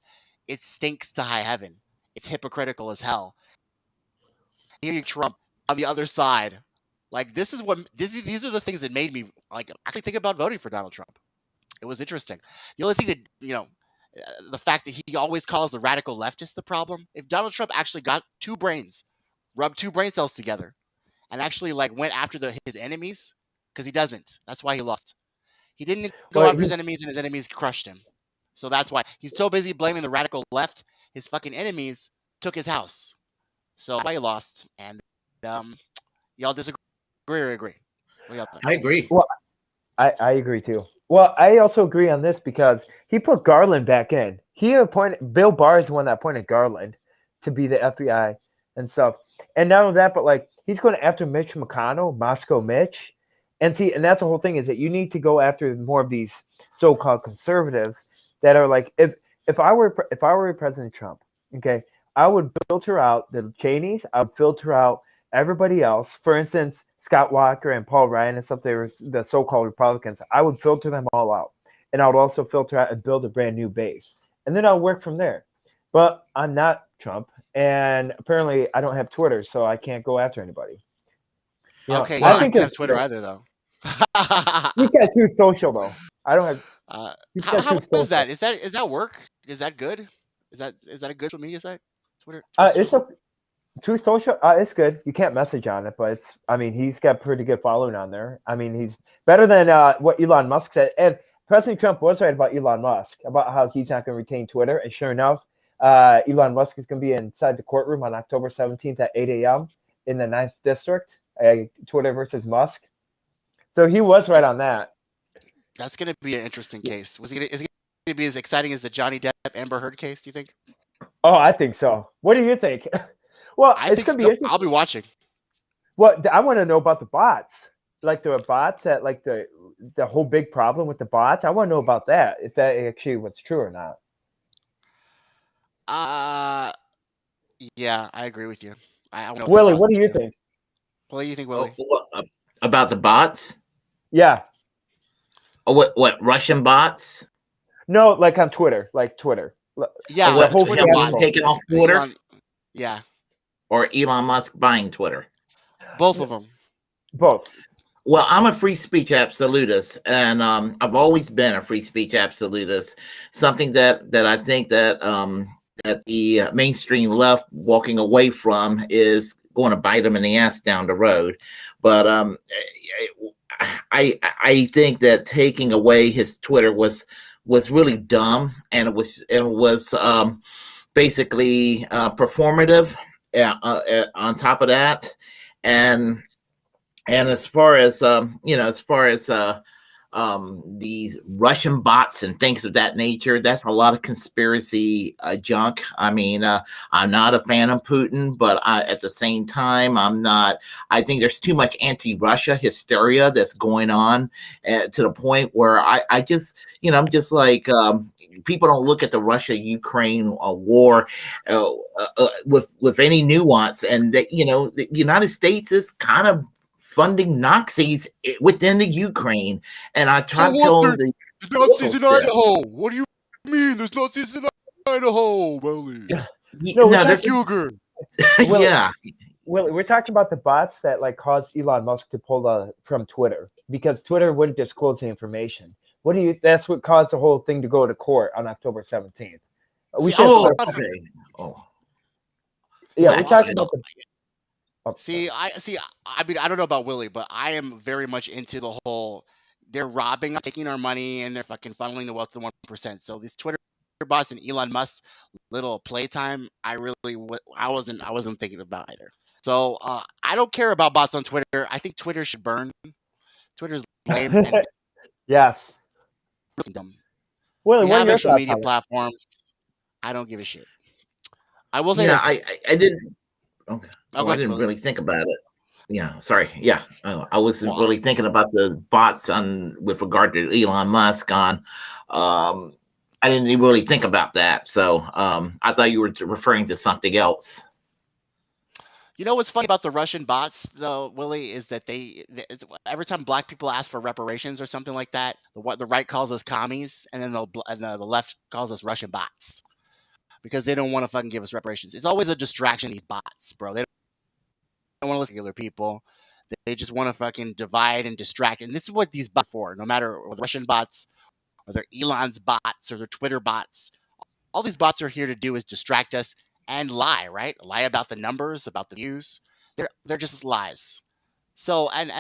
It stinks to high heaven. It's hypocritical as hell. Here Trump on the other side. These are the things that made me actually think about voting for Donald Trump. It was interesting. The only thing that, the fact that he always calls the radical leftist the problem. If Donald Trump actually got two brains, rubbed two brain cells together, and actually went after his enemies, because he doesn't. That's why he lost. He didn't go after his enemies, and his enemies crushed him. So that's why he's so busy blaming the radical left. His fucking enemies took his house. So that's why he lost. And y'all disagree or agree? What do y'all think? I agree. Well, I agree too. Well, I also agree on this because he put Garland back in. He appointed Bill Barr is the one that appointed Garland to be the FBI and stuff. And not only that, but he's going after Mitch McConnell, Moscow Mitch. And and that's the whole thing, is that you need to go after more of these so-called conservatives that are if I were President Trump, okay, I would filter out the Cheneys, I would filter out everybody else. For instance, Scott Walker and Paul Ryan and stuff, they were the so-called Republicans. I would filter them all out. And I would also filter out and build a brand new base. And then I'll work from there. But I'm not Trump. And apparently I don't have Twitter, so I can't go after anybody. Okay, I don't have Twitter either, though. You got Truth Social, though. I don't have. How is that? Is that work? Is that good? Is that a good social media site? Twitter it's a Truth Social. It's good. You can't message on it, but he's got pretty good following on there. I mean, he's better than what Elon Musk said. And President Trump was right about Elon Musk, about how he's not going to retain Twitter. And sure enough, Elon Musk is going to be inside the courtroom on October 17th at 8 a.m. in the 9th District. Twitter versus Musk. So he was right on that. That's going to be an interesting case. Is it going to be as exciting as the Johnny Depp Amber Heard case, do you think? Oh, I think so. What do you think? Well, I it's think gonna be so. interesting. I'll be watching. Well, I want to know about the bots. Like the bots that like the whole big problem with the bots. I want to know about that. If that actually was true or not. Uh, yeah, I agree with you. I know what the Willie, bots what do you do. think? What do you think, Oh, Willie? about the bots? Yeah. Oh, what Russian bots? No, like on Twitter, like Twitter. Yeah, The like the whole Twitter Him being bots. fiasco. taken off Twitter, Yeah, or Elon Musk buying Twitter? both of them. Both. Well, I'm a free speech absolutist, and I've always been a free speech absolutist. Something that I think that the mainstream left walking away from is going to bite them in the ass down the road. But I think that taking away his Twitter was really dumb, and it was basically performative. On top of that, and as far as these Russian bots and things of that nature, that's a lot of conspiracy junk. I mean, I'm not a fan of Putin, but at the same time, I'm not. I think there's too much anti-Russia hysteria that's going on to the point where I just, I'm just like, people don't look at the Russia-Ukraine war with any nuance, and that, the United States is kind of funding Nazis within the Ukraine, and I try to tell them the Nazis in Idaho. What do you mean? There's Nazis in Idaho, Willie. No, there's Willie, yeah. Willie, we're talking about the bots that like caused Elon Musk to pull from Twitter because Twitter wouldn't disclose the information. That's what caused the whole thing to go to court on October 17th. Okay. Oh. Yeah, we're talking about the. I mean, I don't know about Willie, but I am very much into the whole. They're robbing, taking our money, and they're fucking funneling the wealth of the 1%. So these Twitter bots and Elon Musk's little playtime, I wasn't thinking about either. So I don't care about bots on Twitter. I think Twitter should burn. Twitter's lame and yes. really dumb. Willie, We what are have your social thoughts media on it? platforms. I don't give a shit. I will say Yeah, this. I didn't. Okay. Oh, I didn't really think about it. Yeah, sorry. Yeah, I wasn't really thinking about the bots with regard to Elon Musk on. I didn't even really think about that. So I thought you were referring to something else. You know what's funny about the Russian bots, though, Willie, is that every time black people ask for reparations or something like that, the right calls us commies, and then the left calls us Russian bots because they don't want to fucking give us reparations. It's always a distraction. These bots, bro. They don't want to listen to regular people. They just want to fucking divide and distract. And this is what these bots are for. No matter whether Russian bots, or they're Elon's bots, or they're Twitter bots, all these bots are here to do is distract us and lie, right? Lie about the numbers, about the views. They're just lies. So, and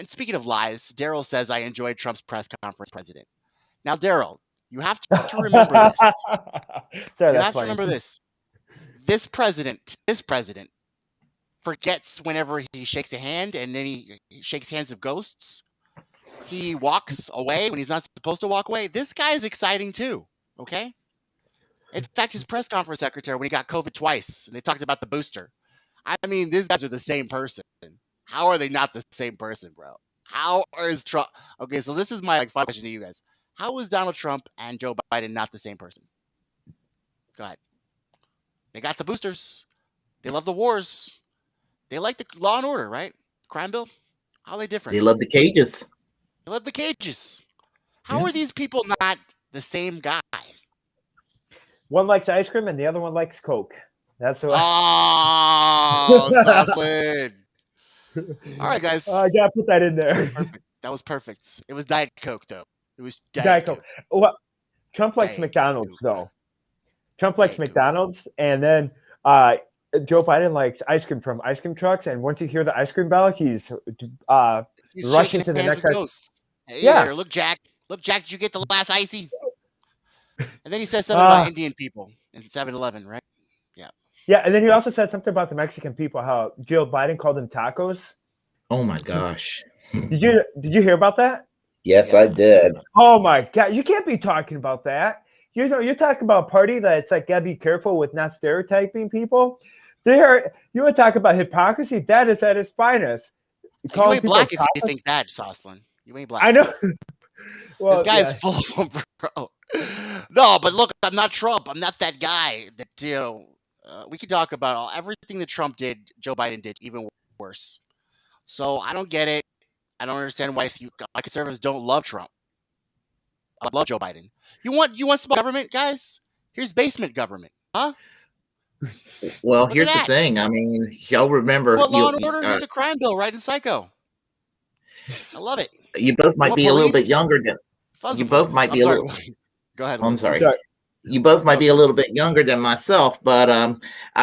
speaking of lies, Daryl says, I enjoyed Trump's press conference, president. Now, Daryl, you have to remember this. Sorry, you that's have funny. to remember this. This president forgets whenever he shakes a hand, and then he shakes hands of ghosts. He walks away when he's not supposed to walk away. This guy is exciting too, okay? In fact, his press conference secretary, when he got COVID twice, and they talked about the booster. I mean, these guys are the same person. How are they not the same person, bro? How is Trump? Okay, so this is my final question to you guys. How is Donald Trump and Joe Biden not the same person? Go ahead. They got the boosters. They love the wars. They like the law and order, right? Crime bill. How are they different? They love the cages. They love the cages. How are these people not the same guy? One likes ice cream and the other one likes Coke. That's what. Oh, Southland. All right, guys. I gotta put that in there. That was perfect. It was Diet Coke, though. It was Diet Coke. Well, Trump likes McDonald's, though. Trump likes McDonald's, and then Joe Biden likes ice cream from ice cream trucks. And once you hear the ice cream bell, he's rushing to the next. Hey there, look, Jack. Look, Jack, did you get the last icy? And then he says something about Indian people in 7-Eleven, right? Yeah. Yeah, and then he also said something about the Mexican people, how Joe Biden called them tacos. Oh my gosh. Did you hear about that? Yes, I did. Oh my God, you can't be talking about that. you talk about a party that's like gotta be careful with not stereotyping people. You want to talk about hypocrisy? That is at its finest. You ain't black if you think that, Soslin. You ain't black. I know. Well, this guy's full of them, bro. No, but look, I'm not Trump. I'm not that guy. That we can talk about everything that Trump did. Joe Biden did even worse. So I don't get it. I don't understand why conservatives don't love Trump. I love Joe Biden. You want small government, guys? Here's basement government, huh? Well, here's the thing. I mean, y'all remember Law and Order? Here's a crime bill, right? In Psycho. I love it. You both might be a little bit younger than. You both might be a little. Go ahead. I'm sorry. You both might be a little bit younger than myself, but I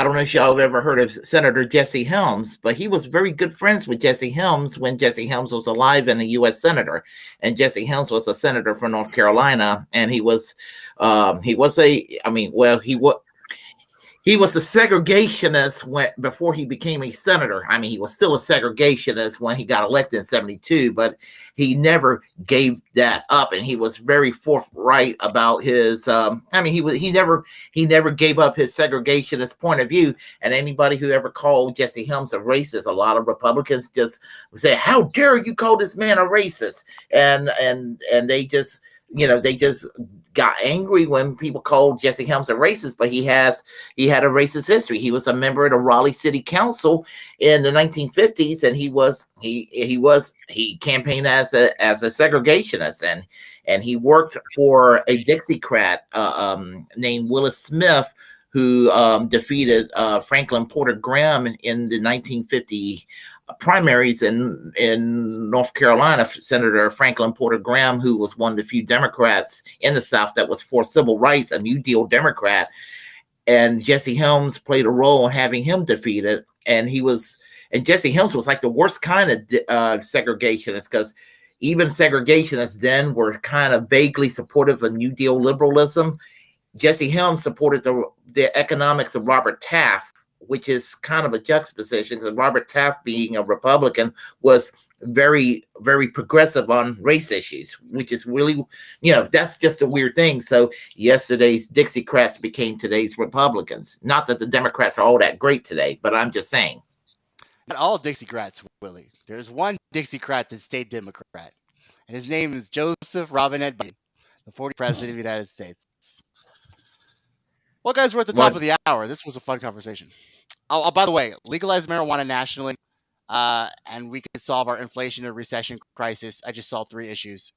don't know if y'all have ever heard of Senator Jesse Helms, but he was very good friends with Jesse Helms when Jesse Helms was alive and a U.S. senator, and Jesse Helms was a senator from North Carolina, and he was a segregationist before he became a senator. I mean, he was still a segregationist when he got elected in 1972, but he never gave that up, and he was very forthright about his. He never gave up his segregationist point of view. And anybody who ever called Jesse Helms a racist, a lot of Republicans just say, "How dare you call this man a racist?" And they just got angry when people called Jesse Helms a racist, but he had a racist history. He was a member of the Raleigh City Council in the 1950s, and he campaigned as a segregationist, and he worked for a Dixiecrat named Willis Smith, who defeated Franklin Porter Graham in the 1950 primaries in North Carolina. Senator Franklin Porter Graham, who was one of the few Democrats in the South that was for civil rights, a New Deal Democrat, and Jesse Helms played a role in having him defeated. And Jesse Helms was like the worst kind of segregationist, because even segregationists then were kind of vaguely supportive of New Deal liberalism. Jesse Helms supported the economics of Robert Taft, which is kind of a juxtaposition, because Robert Taft, being a Republican, was very, very progressive on race issues, which is really, that's just a weird thing. So yesterday's Dixiecrats became today's Republicans. Not that the Democrats are all that great today, but I'm just saying. Not all Dixiecrats, Willie. There's one Dixiecrat that stayed Democrat, and his name is Joseph Robinette Biden, the 40th president of the United States. Well, guys, we're at the top of the hour. This was a fun conversation. Oh, by the way, legalize marijuana nationally, and we could solve our inflation and recession crisis. I just solved 3 issues.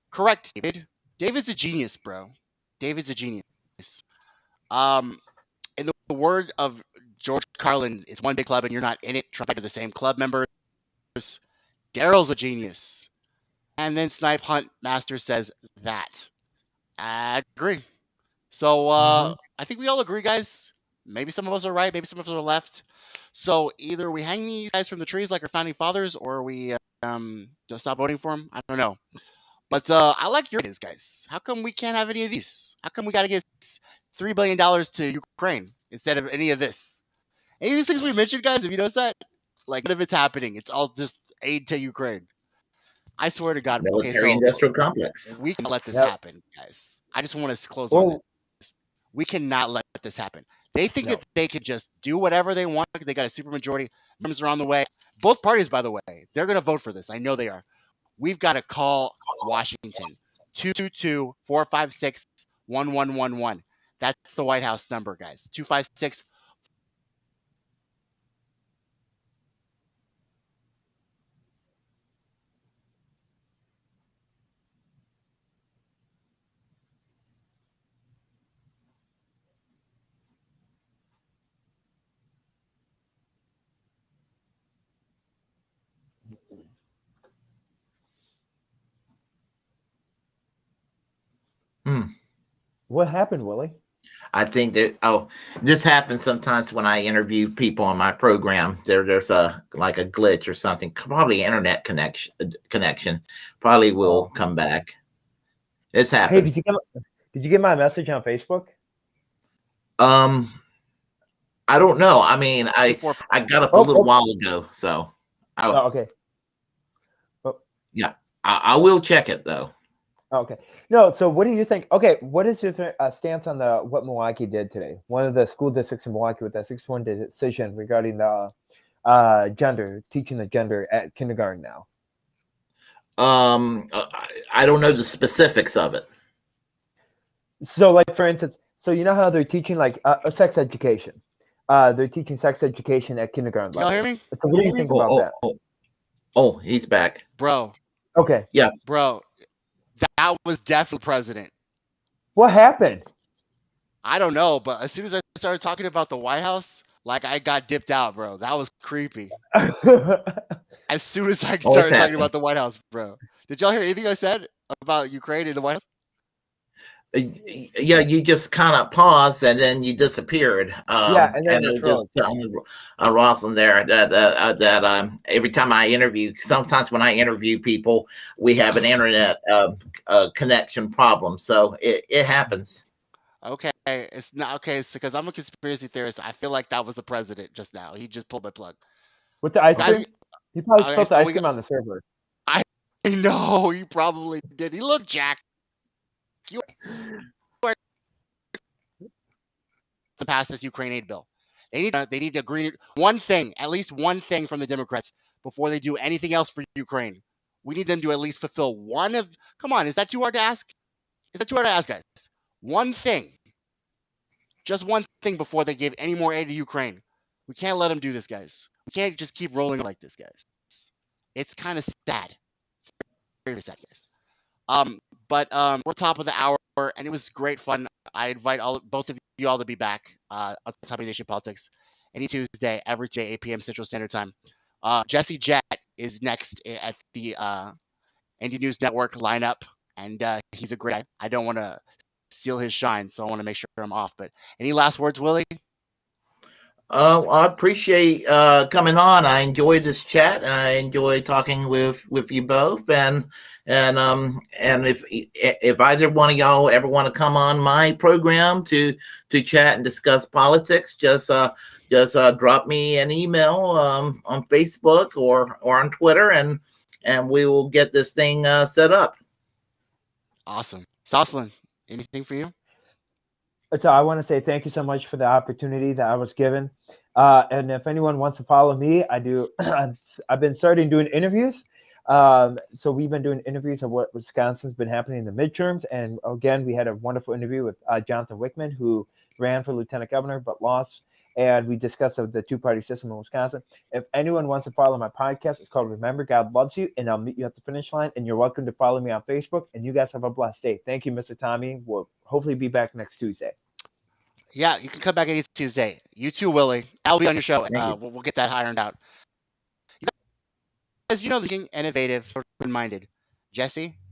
Correct, David. David's a genius, bro. David's a genius. In the word of George Carlin, it's one big club and you're not in it. Trump to the same club members. Daryl's a genius. And then Snipe Hunt Master says that. I agree. So I think we all agree, guys. Maybe some of us are right. Maybe some of us are left. So either we hang these guys from the trees like our founding fathers, or we just stop voting for them. I don't know. But I like your ideas, guys. How come we can't have any of these? How come we got to get $3 billion to Ukraine instead of any of this? Any of these things we mentioned, guys, have you noticed that? Like, none of it's happening. It's all just aid to Ukraine. I swear to God. Military-industrial complex. We can't let this happen, guys. I just want to close on this. We cannot let this happen. They think that they could just do whatever they want. They got a super majority. Members are on the way. Both parties, by the way, they're going to vote for this. I know they are. We've got to call Washington. 222-456-1111. That's the White House number, guys. 256. What happened, Willie? I think that this happens sometimes when I interview people on my program. There's a glitch or something, probably internet connection. Probably will come back. It's happened. Hey, did you get my message on Facebook? I don't know. I mean, I got up a little while ago, so. Okay. Yeah, I will check it though. Okay. No. So, what do you think? Okay, what is your stance on what Milwaukee did today? One of the school districts in Milwaukee with that 6-1 decision regarding the gender, teaching the gender at kindergarten now. I don't know the specifics of it. So, like for instance, so you know how they're teaching like sex education. They're teaching sex education at kindergarten level. Y'all hear me? So, what do you think about that? Oh, he's back. Bro. Okay. Yeah. Bro, that was definitely president. What happened? I don't know, but as soon as I started talking about the White House, like I got dipped out, bro. That was creepy. As soon as I started talking about the White House, bro. Did y'all hear anything I said about Ukraine and the White House? Yeah, you just kind of paused and then you disappeared. Yeah, and then I just telling Rosalind there that every time I interview, sometimes when I interview people, we have an internet connection problem, so it happens. Okay, it's not okay. It's because I'm a conspiracy theorist. I feel like that was the president just now. He just pulled my plug. With the ice cream? He probably spilled the ice cream on the server. I know he probably did. He looked jacked. To pass this Ukraine aid bill. They need to agree one thing, at least one thing from the Democrats before they do anything else for Ukraine. We need them to at least fulfill one of. Come on, is that too hard to ask? Is that too hard to ask, guys? One thing, just one thing before they give any more aid to Ukraine. We can't let them do this, guys. We can't just keep rolling like this, guys. It's kind of sad. It's very sad, guys. But we're top of the hour, and it was great fun. I invite both of you all to be back on Top of Nation Politics any Tuesday, every day, 8 p.m. Central Standard Time. Jesse Jett is next at the ND News Network lineup, and he's a great guy. I don't want to steal his shine, so I want to make sure I'm off. But any last words, Willie? I appreciate coming on. I enjoyed this chat, and I enjoy talking with you both. And if either one of y'all ever want to come on my program to chat and discuss politics, just drop me an email on Facebook or on Twitter, and we will get this thing set up. Awesome, Jocelyn. Anything for you? So I want to say thank you so much for the opportunity that I was given. And if anyone wants to follow me, I do. I've been starting doing interviews. So we've been doing interviews of what Wisconsin's been happening in the midterms. And again, we had a wonderful interview with Jonathan Wickman, who ran for lieutenant governor but lost. And we discussed the two-party system in Wisconsin. If anyone wants to follow my podcast, it's called Remember God Loves You, and I'll meet you at the finish line. And you're welcome to follow me on Facebook. And you guys have a blessed day. Thank you, Mr. Tommy. We'll hopefully be back next Tuesday. Yeah, you can come back any Tuesday. You too, Willie. I'll be on your show. We'll get that ironed out. You guys, being innovative, open-minded. Jesse,